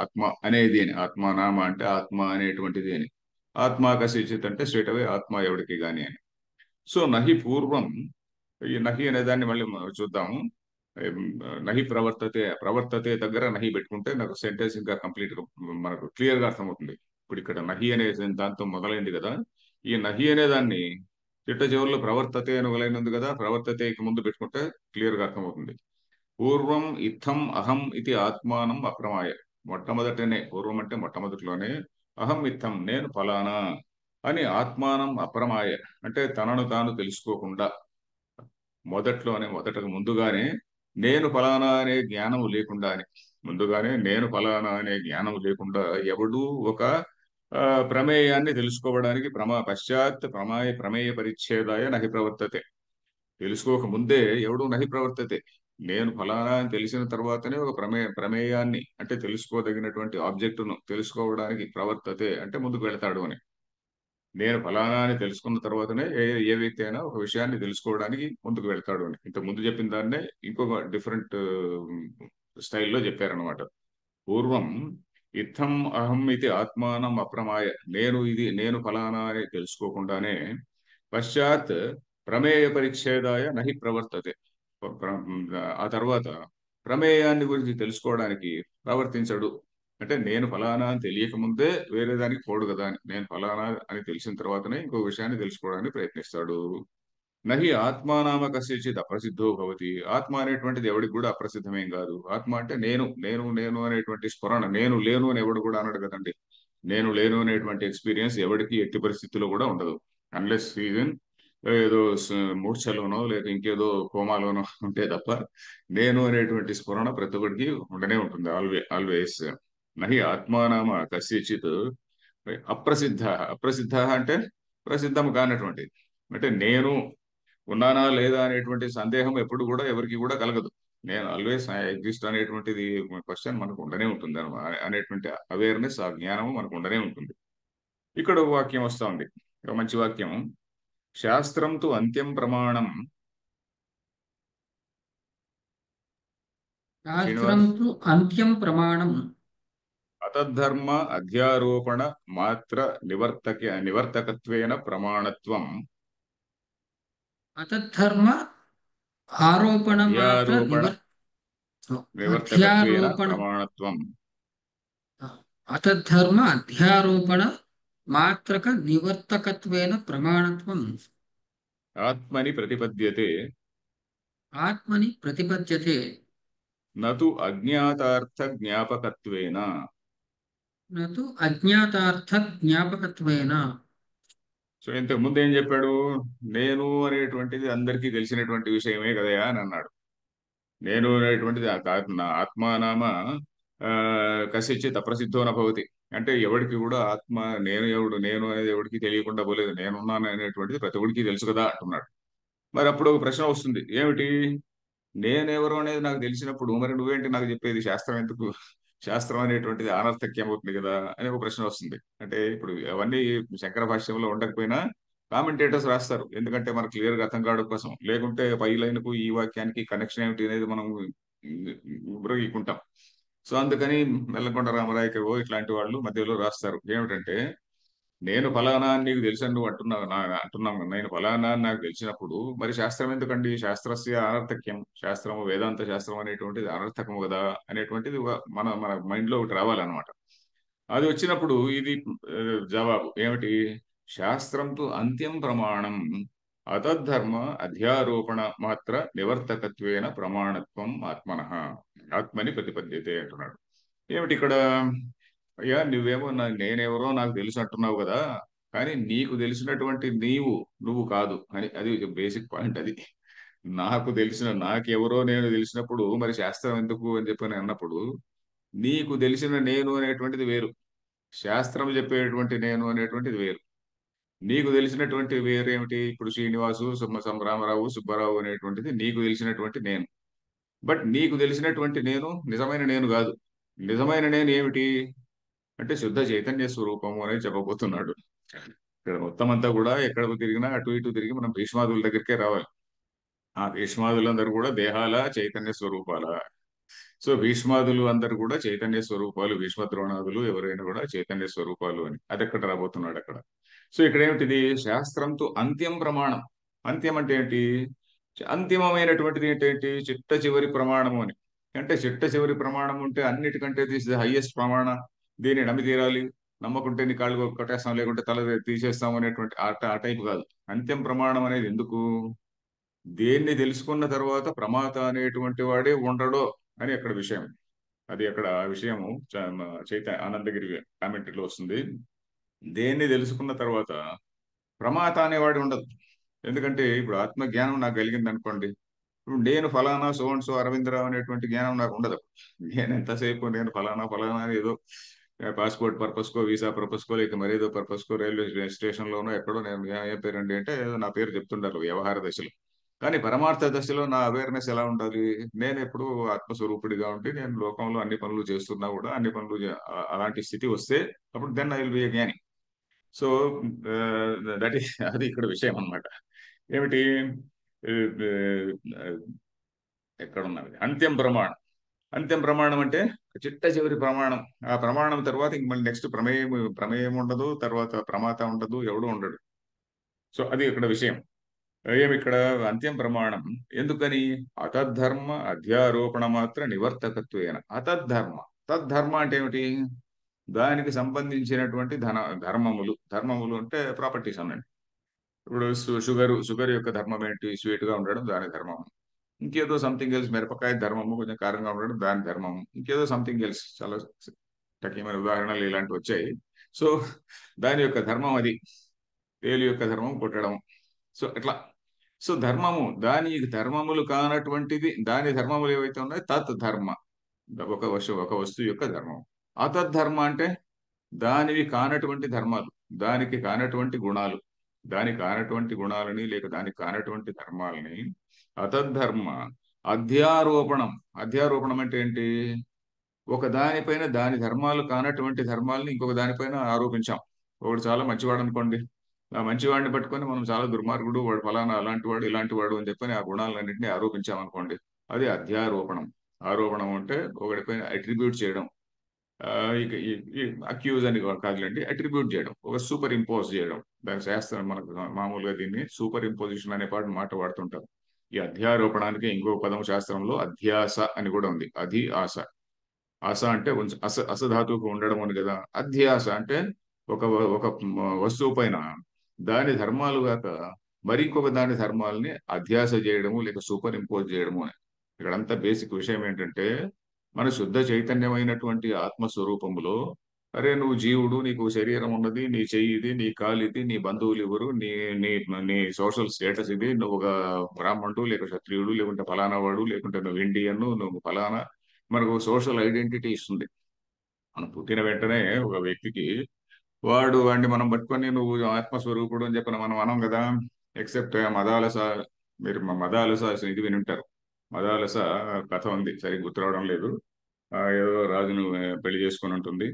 ఆత్మ అనేది అని. ఆత్మ నామ అంటే ఆత్మ అనేటువంటిది అని. ఆత్మ కస్యచిత్ అంటే స్ట్రేట్ అవే ఆత్మ ఎవడికి గాని అని. సో నహి పూర్వం, ఈ నహి అనే దాన్ని మళ్ళీ చూద్దాము. ఏం, నహి ప్రవర్తతే దగ్గర నహి పెట్టుకుంటే నాకు సెంటెన్స్ ఇంకా కంప్లీట్ గా మనకు క్లియర్ గా అర్థమవుతుంది. ఇప్పుడు ఇక్కడ నహి అనే దాంతో మొదలైంది కదా. ఈ నహి అనే దాన్ని చిట్ట చివరిలో ప్రవర్తతే అని మొదలైనది కదా. ప్రవర్తతేకి ముందు పెట్టుకుంటే క్లియర్ గా అర్థమవుతుంది. పూర్వం ఇత్థం అహం ఇది ఆత్మానం అప్రమాయ. మొట్టమొదటనే, పూర్వం అంటే మొట్టమొదటిలోనే, అహం ఇత్థం నేను ఫలానా అని ఆత్మానం అప్రమాయ అంటే తనను తాను తెలుసుకోకుండా, ముందుగానే నేను ఫలానా అనే జ్ఞానం లేకుండానే, ఎవడు ఒక ప్రమేయాన్ని తెలుసుకోవడానికి పశ్చాత్ ప్రమేయ పరిచ్ఛేదాయ నహి ప్రవర్తతే. తెలుసుకోక ముందే ఎవడు నహి ప్రవర్తతే. నేను ఫలానా అని తెలిసిన తర్వాతనే ఒక ప్రమేయాన్ని అంటే తెలుసుకోదగినటువంటి ఆబ్జెక్టును తెలుసుకోవడానికి ప్రవర్తతే అంటే ముందుకు వెళతాడు అని. నేను ఫలానా అని తెలుసుకున్న తర్వాతనే ఏ వ్యక్తి అయినా ఒక విషయాన్ని తెలుసుకోవడానికి ముందుకు వెళ్తాడు అని. ఇంత ముందు చెప్పిన దాన్నే ఇంకొక డిఫరెంట్ స్టైల్లో చెప్పారనమాట. పూర్వం ఇత్థం అహం ఇది ఆత్మానం అప్రమాయ, నేను ఫలానా అని తెలుసుకోకుండానే పశ్చాత్ ప్రమేయ పరిచ్ఛేదాయ నహి ప్రవర్తతే. ప్ర- ఆ తర్వాత ప్రమేయాన్ని గురించి తెలుసుకోవడానికి ప్రవర్తించడు. అంటే నేను ఫలానా అని తెలియక ముందే వేరే దానికి పోడు కదా అని, నేను ఫలానా అని తెలిసిన తర్వాతనే ఇంకో విషయాన్ని తెలుసుకోవడానికి ప్రయత్నిస్తాడు. నహి ఆత్మానామ కస్యచిత్ అప్రసిద్ధో భవతి. ఆత్మ అనేటువంటిది ఎవడికి కూడా అప్రసిద్ధమేం కాదు. ఆత్మ అంటే నేను నేను నేను అనేటువంటి స్ఫురణ, నేను లేను అని ఎవడు కూడా అనడు కదండి. నేను లేను అనేటువంటి ఎక్స్పీరియన్స్ ఎవడికి ఎట్టి పరిస్థితుల్లో కూడా ఉండదు. అన్లెస్ సీజన్ ఏదో మూర్ఛలోనో లేదా ఇంకేదో కోమాలోనో ఉంటే తప్ప నేను అనేటువంటి స్ఫురణ ప్రతి ఒక్కడికి ఉండనే ఉంటుంది. ఆల్వేస్. నహి ఆత్మానామ కస్యచిత్ అప్రసిద్ధ. అప్రసిద్ధ అంటే ప్రసిద్ధం కానటువంటిది. అంటే నేను ఉన్నానా లేదా అనేటువంటి సందేహం ఎప్పుడు కూడా ఎవరికి కూడా కలగదు. నేను ఆల్వేస్ ఐ ఎగ్జిస్ట్ అనేటువంటిది క్వశ్చన్ మనకు ఉండనే ఉంటుంది అనేటువంటి అవేర్నెస్, ఆ జ్ఞానము మనకు ఉండనే ఉంటుంది. ఇక్కడ ఒక వాక్యం వస్తా ఉంది, ఒక మంచి వాక్యం. శాస్త్రం తు అంత్యం ప్రమాణం. శాస్త్రం శ్రీనివాస్. తు అంత్యం ప్రమాణం. అతద్ధర్మ అధ్యారోపణ మాత్ర నివర్తకత్వేన ప్రమాణత్వం. అతద్ధర్మ ఆరోపణ మాత్ర అధ్యారోపణ నివర్తకత్వేన అధ్యారోపణ ప్రమాణత్వం. అతద్ధర్మ అధ్యారోపణ మాత్రక నివర్తకత్వేన ప్రమాణత్వం. ఆత్మని ప్రతిపద్యతే ఆత్మని ప్రతిపద్యతే నతు అజ్ఞాతార్థ జ్ఞాపకత్వేన. నతు అజ్ఞాతార్థ జ్ఞాపకత్వేన. సో ఇంతకు ముందు ఏం చెప్పాడు? నేను అనేటువంటిది అందరికీ తెలిసినటువంటి విషయమే కదయా అని అన్నాడు. నేను అనేటువంటిది నా ఆత్మానామ ఆ, కసిచిత్ అప్రసిద్ధో నభవతి. అంటే ఎవడికి కూడా ఆత్మ, నేను అనేది ఎవడికి తెలియకుండా పోలేదు. నేనున్నాను అనేటువంటిది ప్రతి ఒడికి తెలుసు కదా అంటున్నాడు. మరి అప్పుడు ఒక ప్రశ్న వస్తుంది, ఏమిటి? నేనెవరు అనేది నాకు తెలిసినప్పుడు మరి నువ్వేంటి నాకు చెప్పేది? శాస్త్రం ఎందుకు? శాస్త్రం అనేటువంటిది అనర్థక్యం అవుతుంది కదా అని ఒక ప్రశ్న వస్తుంది. అంటే ఇప్పుడు అవన్నీ శంకర భాష్యంలో ఉండకపోయినా కామెంటేటర్స్ రాస్తారు, ఎందుకంటే మనకు క్లియర్ గా అర్థం కావడం కోసం. లేకుంటే పై లైన్కు ఈ వాక్యానికి కనెక్షన్ ఏమిటి అనేది మనం ఉబ్రగీకుంటాం. సో అందుకని మెల్లకొండ రామరాయకవో ఇట్లాంటి వాళ్ళు మధ్యలో రాస్తారు ఏమిటంటే, నేను ఫలానా అని నీకు తెలుసని నువ్వు అంటున్నాం. నేను ఫలానా అని నాకు తెలిసినప్పుడు మరి శాస్త్రం ఎందుకండి? శాస్త్రస్య అనర్థక్యం. శాస్త్రము వేదాంత శాస్త్రం అనేటువంటిది అనర్థకము కదా అనేటువంటిది మన మన మైండ్ లో ఒకటి రావాలన్నమాట. అది వచ్చినప్పుడు ఇది జవాబు ఏమిటి? శాస్త్రంతో అంత్యం ప్రమాణం అతద్ధర్మ అధ్యారోపణ మాత్ర నివర్తకత్వేన ప్రమాణత్వం ఆత్మనః. ఆత్మని ప్రతిపద్యతే అంటున్నాడు. ఏమిటి ఇక్కడ? అయ్యా నువ్వేమో నేనెవరో నాకు తెలుసు అంటున్నావు కదా, కానీ నీకు తెలిసినటువంటి నువ్వు కాదు అని. అది బేసిక్ పాయింట్ అది. నాకెవరో నేను తెలిసినప్పుడు మరి శాస్త్రం ఎందుకు అని చెప్పని అన్నప్పుడు, నీకు తెలిసిన నేను అనేటువంటిది వేరు, శాస్త్రం చెప్పేటువంటి నేను అనేటువంటిది వేరు. నీకు తెలిసినటువంటి వేరేమిటి? ఇప్పుడు శ్రీనివాసు రామారావు సుబ్బారావు అనేటువంటిది నీకు తెలిసినటువంటి నేను. బట్ నీకు తెలిసినటువంటి నేను నిజమైన నేను కాదు. నిజమైన నేను ఏమిటి అంటే శుద్ధ చైతన్య స్వరూపము అనేది చెప్పబోతున్నాడు. ఇక్కడ మొత్తం అంతా కూడా ఎక్కడికి తిరిగినా అటు ఇటు తిరిగి మనం భీష్మాదుల దగ్గరికే రావాలి. ఆ భీష్మాదులందరూ కూడా దేహాల చైతన్య స్వరూపాల. సో భీష్మాదులు అందరు కూడా చైతన్య స్వరూపాలు, భీష్మ ద్రోణాదులు ఎవరైనా కూడా చైతన్య స్వరూపాలు అని అది ఎక్కడ రాబోతున్నాడు అక్కడ. సో ఇక్కడ ఏమిటిది? శాస్త్రంతో అంత్యం ప్రమాణం. అంత్యం అంటే ఏంటి? అంతిమమైనటువంటిది ఏంటేంటి? చిట్ట చివరి ప్రమాణము అని. అంటే చిట్ట చివరి ప్రమాణం ఉంటే అన్నిటికంటే దిస్ ద హైయెస్ట్ ప్రమాణ, దీన్ని నమ్మి తీరాలి, నమ్మకుంటే నీ కాళ్ళు కొట్టేస్తాం లేకుంటే తల తీసేస్తాం అనేటువంటి ఆ టైప్ కాదు. అంత్యం ప్రమాణం అనేది ఎందుకు? దేన్ని తెలుసుకున్న తర్వాత ప్రమాత అనేటువంటి వాడే ఉండడో అని అక్కడ విషయం. అది అక్కడ విషయము ఆనందగిరి కామెంటరీలో వస్తుంది. దేన్ని తెలుసుకున్న తర్వాత ప్రమాత అనేవాడు ఉండదు. ఎందుకంటే ఇప్పుడు ఆత్మజ్ఞానం నాకు కలిగింది అనుకోండి, ఇప్పుడు నేను ఫలానా సో అండ్ సో అరవిందరావు అనేటువంటి జ్ఞానం నాకు ఉండదు. నేను ఎంతసేపు నేను ఫలానా ఫలానా అని ఏదో పాస్పోర్ట్ పర్పస్కో, వీసా పర్పస్కో, లేక మరేదో పర్పస్కో రైల్వే స్టేషన్లోనో ఎక్కడో నేను ఏ పేరండి అంటే ఏదో నా పేరు చెప్తుంటారు వ్యవహార దశలో. కానీ పరమార్థ దశలో నా అవేర్నెస్ ఎలా ఉండాలి? నేను ఎప్పుడు ఆత్మస్వరూపుడిగా ఉండి నేను లోకంలో అన్ని పనులు చేస్తున్నా కూడా అన్ని పనులు అలాంటి స్థితి వస్తే అప్పుడు then I will be a జ్ఞాని. సో దట్ ఈస్ అది ఇక్కడ విషయం అన్నమాట. ఏమిటి? ఎక్కడున్నది అంత్యం ప్రమాణం? అంత్యం ప్రమాణం అంటే చిట్ట చివరి ప్రమాణం. ఆ ప్రమాణం తర్వాత ఇంక మళ్ళీ నెక్స్ట్ ప్రమేయం ప్రమేయం ఉండదు, తర్వాత ప్రమాత ఉండదు, ఎవడు ఉండడు. సో అది ఇక్కడ విషయం. ఏమి ఇక్కడ అంత్యం ప్రమాణం. ఎందుకని? అతద్ధర్మ అధ్యారోపణ మాత్ర నివర్తకత్వేన. అతద్ధర్మ, తద్ధర్మ అంటే ఏమిటి? దానికి సంబంధించినటువంటి ధర్మములు. ధర్మములు అంటే ప్రాపర్టీస్ అనండి. ఇప్పుడు షుగర్ యొక్క ధర్మం ఏంటి? స్వీట్ గా ఉండడం దాని ధర్మం. ఇంకేదో సంథింగ్ ఎల్స్, మిరపకాయ ధర్మము కొంచెం కారంగా ఉండడం దాని ధర్మము. ఇంకేదో సంథింగ్ ఎల్స్, చాలా టకీమైన ఉదాహరణలు ఇలాంటివి వచ్చాయి. సో దాని యొక్క ధర్మం అది. తేలు యొక్క ధర్మం కొట్టడం. సో ఇట్లా. సో ధర్మము, దాని ధర్మములు కానటువంటిది, దాని ధర్మములు ఏవైతే ఉన్నాయో తత్ ధర్మ. ఒక వస్తువు యొక్క ధర్మం. అతద్ధర్మ అంటే దానివి కానటువంటి ధర్మాలు, దానికి కానటువంటి గుణాలు, దానికి కానటువంటి గుణాలని లేక దానికి కానటువంటి ధర్మాలని అతద్ధర్మ అధ్యారోపణం. అధ్యారోపణం అంటే ఏంటి? ఒక దానిపైన దాని ధర్మాలు కానటువంటి ధర్మాలని ఇంకొక దానిపైన ఆరోపించాం. ఒకడు చాలా మంచివాడు అనుకోండి, ఆ మంచివాడిని పట్టుకొని మనం చాలా దుర్మార్గుడు, వాడు ఫలానా అలాంటి వాడు ఇలాంటి వాడు అని చెప్పని ఆ గుణాలన్నింటినీ ఆరోపించాం అనుకోండి, అది అధ్యారోపణం. ఆరోపణం అంటే ఒకటిపైన అట్రిబ్యూట్ చేయడం. ఆ, ఇక అక్యూజ్ అని కాదులేండి, అట్రిబ్యూట్ చేయడం, ఒక సూపర్ ఇంపోజ్ చేయడం. దాని శాస్త్రం మనకు మామూలుగా దీన్ని సూపర్ ఇంపోజిషన్ అనే మాట వాడుతుంటారు. ఈ అధ్యారోపణానికి ఇంకో పదం శాస్త్రంలో అధ్యాస అని కూడా ఉంది. అధి ఆస. ఆస అంటే అసధాతువుకు ఉండడం అని కదా. అధ్యాస అంటే ఒక ఒక వస్తువు పైన దాని ధర్మాలు కాక మరింకొక దాని ధర్మాలని అధ్యాస చేయడము లేక సూపర్ ఇంపోజ్ చేయడము అని. ఇక్కడంతా బేసిక్ విషయం ఏంటంటే, మన శుద్ధ చైతన్యమైనటువంటి ఆత్మస్వరూపములో, అరే నువ్వు జీవుడు, నీకు శరీరం ఉన్నది, నీ చెయ్యి ఇది, నీ కాలు ఇది, నీ బంధువులు ఎవరు, నీ నీ నీ సోషల్ స్టేటస్ ఇది, నువ్వు ఒక బ్రాహ్మణుడు లేక క్షత్రియుడు లేకుంటే ఫలానా వాడు లేకుంటే నువ్వు ఇండియన్, నువ్వు ఫలానా, మనకు సోషల్ ఐడెంటిటీ ఇస్తుంది. మనం పుట్టిన వెంటనే ఒక వ్యక్తికి వాడిని మనం పట్టుకొని నువ్వు ఆత్మస్వరూపుడు అని చెప్పిన మనం అనం కదా. ఎక్సెప్ట్ మదాలస. మీరు మదాలస ఇది విని ఉంటారు. మదాలస కథ ఉంది, సరిగ్గా గుర్తురావడం లేదు. ఏదో రాజును పెళ్లి చేసుకొని ఉంటుంది.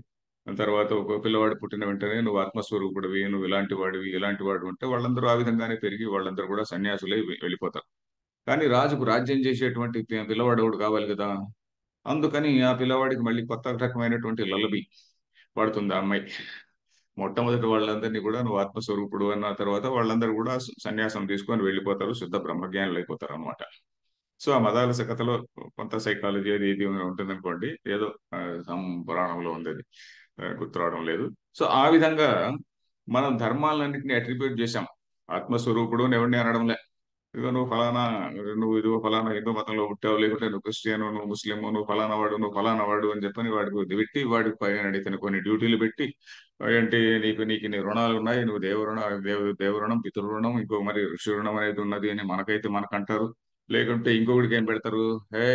తర్వాత ఒక పిల్లవాడు పుట్టిన వెంటనే నువ్వు ఆత్మస్వరూపుడివి, నువ్వు ఇలాంటి వాడివి, ఇలాంటి వాడు అంటే వాళ్ళందరూ ఆ విధంగానే పెరిగి వాళ్ళందరూ కూడా సన్యాసులై వెళ్ళిపోతారు. కానీ రాజుకు రాజ్యం చేసేటువంటి పిల్లవాడు ఒకడు కావాలి కదా. అందుకని ఆ పిల్లవాడికి మళ్ళీ కొత్త రకమైనటువంటి లలబి పడుతుంది ఆ అమ్మాయి. మొట్టమొదటి వాళ్ళందరినీ కూడా నువ్వు ఆత్మస్వరూపుడు అన్న తర్వాత వాళ్ళందరూ కూడా సన్యాసం తీసుకొని వెళ్ళిపోతారు, శుద్ధ బ్రహ్మజ్ఞానులు అయిపోతారు అనమాట. సో ఆ మదాలస కథలో కొంత సైకాలజీ అది ఇది ఉంటుంది అనుకోండి. ఏదో సమ్ పురాణంలో ఉంది అది, గుర్తు రావడం లేదు. సో ఆ విధంగా మనం ధర్మాలన్నింటినీ అట్రిబ్యూట్ చేశాం. ఆత్మస్వరూపుడు అని ఎవరిని అనడంలే. ఇదిగో నువ్వు ఫలానా, నువ్వు ఇదిగో ఫలానా హిందూ మతంలో పుట్టావు, లేకుంటే నువ్వు క్రిస్టియన్, నువ్వు ముస్లిం, నువ్వు ఫలానా వాడు, నువ్వు ఫలానా వాడు అని చెప్పని వాడికి పెట్టి, వాడికి పైన ఇతను కొన్ని డ్యూటీలు పెట్టి, ఏంటి నీకు నీ రుణాలు ఉన్నాయి, నువ్వు దేవరుణం, పితృరుణం, ఇంకో మరి ఋషి రుణం అనేది ఉన్నది అని మనకైతే మనకంటారు. లేకుంటే ఇంకొకటికి ఏం పెడతారు,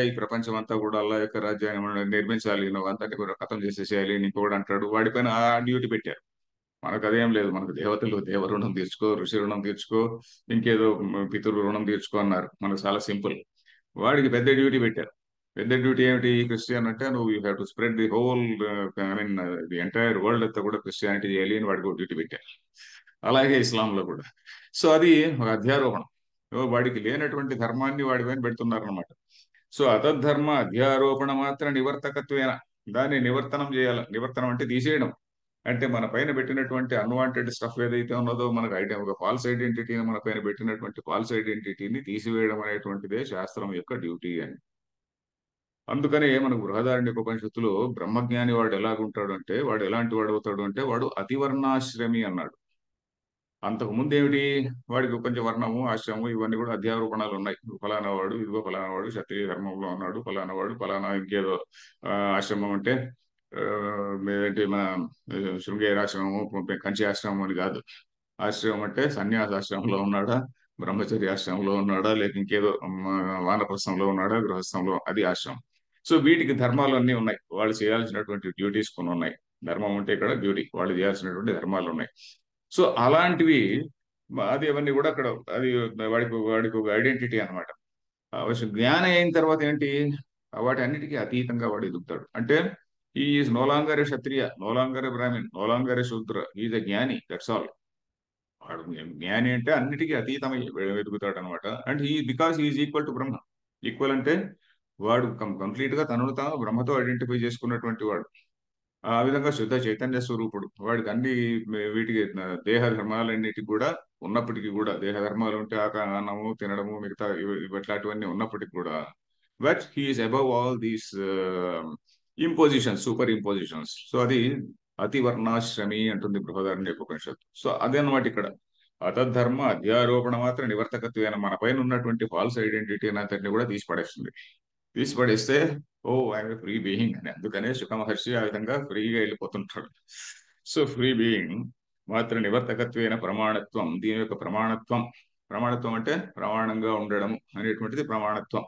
ఈ ప్రపంచం అంతా కూడా అల్లా యొక్క రాజ్యాన్ని మనం నిర్మించాలి, నువ్వు అంతటి కూడా ఖతం చేసేసేయాలి అని ఇంకొకటి అంటాడు. వాడిపైన ఆ డ్యూటీ పెట్టారు. మనకు అదేం లేదు. మనకు దేవతలు దేవ రుణం తీర్చుకో, ఋషి రుణం తీర్చుకో, ఇంకేదో పితృ రుణం తీర్చుకో అన్నారు. మనకు చాలా సింపుల్. వాడికి పెద్ద డ్యూటీ పెట్టారు. పెద్ద డ్యూటీ ఏమిటి? క్రిస్టియన్ అంటే నువ్వు you have to spread the whole, I mean the entire world అంతా కూడా క్రిస్టియానిటీ చేయాలి అని వాడికి డ్యూటీ పెట్టారు. అలాగే ఇస్లాంలో కూడా. సో అది ఒక అధ్యారోపణం. వాడికి లేనటువంటి ధర్మాన్ని వాడి పైన పెడుతున్నారనమాట. సో అతద్ధర్మ అధ్యారోపణ మాత్రం నివర్తకత్వేన. దాన్ని నివర్తనం చేయాలి. నివర్తనం అంటే తీసేయడం. అంటే మన పైన పెట్టినటువంటి అన్వాంటెడ్ స్టఫ్ ఏదైతే ఉన్నదో, మనకు ఒక ఫాల్స్ ఐడెంటిటీని, మన పైన పెట్టినటువంటి ఫాల్స్ ఐడెంటిటీని తీసివేయడం అనేటువంటిదే శాస్త్రం యొక్క డ్యూటీ అని. అందుకనే మనకు బృహదారణ్యక ఉపనిషత్తులో బ్రహ్మజ్ఞాని వాడు ఎలాగుంటాడు అంటే, వాడు ఎలాంటి వాడు అవుతాడు అంటే, వాడు అతివర్ణాశ్రమి అన్నాడు. అంతకు ముందు ఏమిటి? వాడికి కొంచెం వర్ణము, ఆశ్రమము ఇవన్నీ కూడా అధ్యారోపణాలు ఉన్నాయి. ఫలానా వాడు, ఇదిగో ఫలానా వాడు క్షత్రియ ధర్మంలో ఉన్నాడు, ఫలానా వాడు ఫలానా ఇంకేదో ఆశ్రమం అంటే ఏంటి మన శృంగేరి ఆశ్రమము, కంచి ఆశ్రమం అని కాదు. ఆశ్రమం అంటే సన్యాసాశ్రమంలో ఉన్నాడా, బ్రహ్మచర్య ఆశ్రమంలో ఉన్నాడా, లేక ఇంకేదో వానప్రస్థంలో ఉన్నాడా, గృహస్థంలో, అది ఆశ్రమం. సో వీటికి ధర్మాలు అన్నీ ఉన్నాయి. వాళ్ళు చేయాల్సినటువంటి డ్యూటీస్ కొన్ని ఉన్నాయి. ధర్మం అంటే ఇక్కడ డ్యూటీ, వాళ్ళు చేయాల్సినటువంటి ధర్మాలు ఉన్నాయి. సో అలాంటివి, అది అవన్నీ కూడా అక్కడ, అది వాడికి ఒక ఐడెంటిటీ అనమాట. జ్ఞానం అయిన తర్వాత ఏంటి? వాటి అన్నిటికీ అతీతంగా వాడు ఎదుగుతాడు. అంటే is no longer a Kshatriya, no longer a Brahmin, no longer a Shudra, is ఎ జ్ఞాని, దట్స్ ఆల్. వాడు జ్ఞాని అంటే అన్నిటికీ అతీతమై ఎదుగుతాడు అనమాట. And because is equal to Brahma. Equal అంటే వాడు కంప్లీట్ గా తనను తాను బ్రహ్మతో ఐడెంటిఫై చేసుకున్నటువంటి వాడు. ఆ విధంగా శుద్ధ చైతన్య స్వరూపుడు. వాడికి అన్ని వీటికి దేహ ధర్మాలన్నిటికి కూడా ఉన్నప్పటికీ కూడా, దేహ ధర్మాలు ఉంటే అన్నము తినడము మిగతా ఇట్లాంటివన్నీ ఉన్నప్పటికీ కూడా, but he is above all these impositions, super impositions. So అది అతి వర్ణాశ్రమి అంటుంది బృహదారణ్యక ఉపనిషత్తు. సో అదనమాట ఇక్కడ అతద్ధర్మ అధ్యారోపణ మాత్రం నివర్తకత్వమైన మన పైన ఉన్నటువంటి ఫాల్స్ ఐడెంటిటీ అంతటిని కూడా తీసి పడేస్తుంది. తీసి పడేస్తే ఓ ఐఎమ్ ఫ్రీ బీయింగ్ అని. అందుకనే శుక మహర్షి ఆ విధంగా ఫ్రీగా వెళ్ళిపోతుంటాడు. సో ఫ్రీ బీయింగ్ మాత్ర నివర్తకత్వైన ప్రమాణత్వం, దీని యొక్క ప్రమాణత్వం. ప్రమాణత్వం అంటే ప్రమాణంగా ఉండడం అనేటువంటిది ప్రమాణత్వం.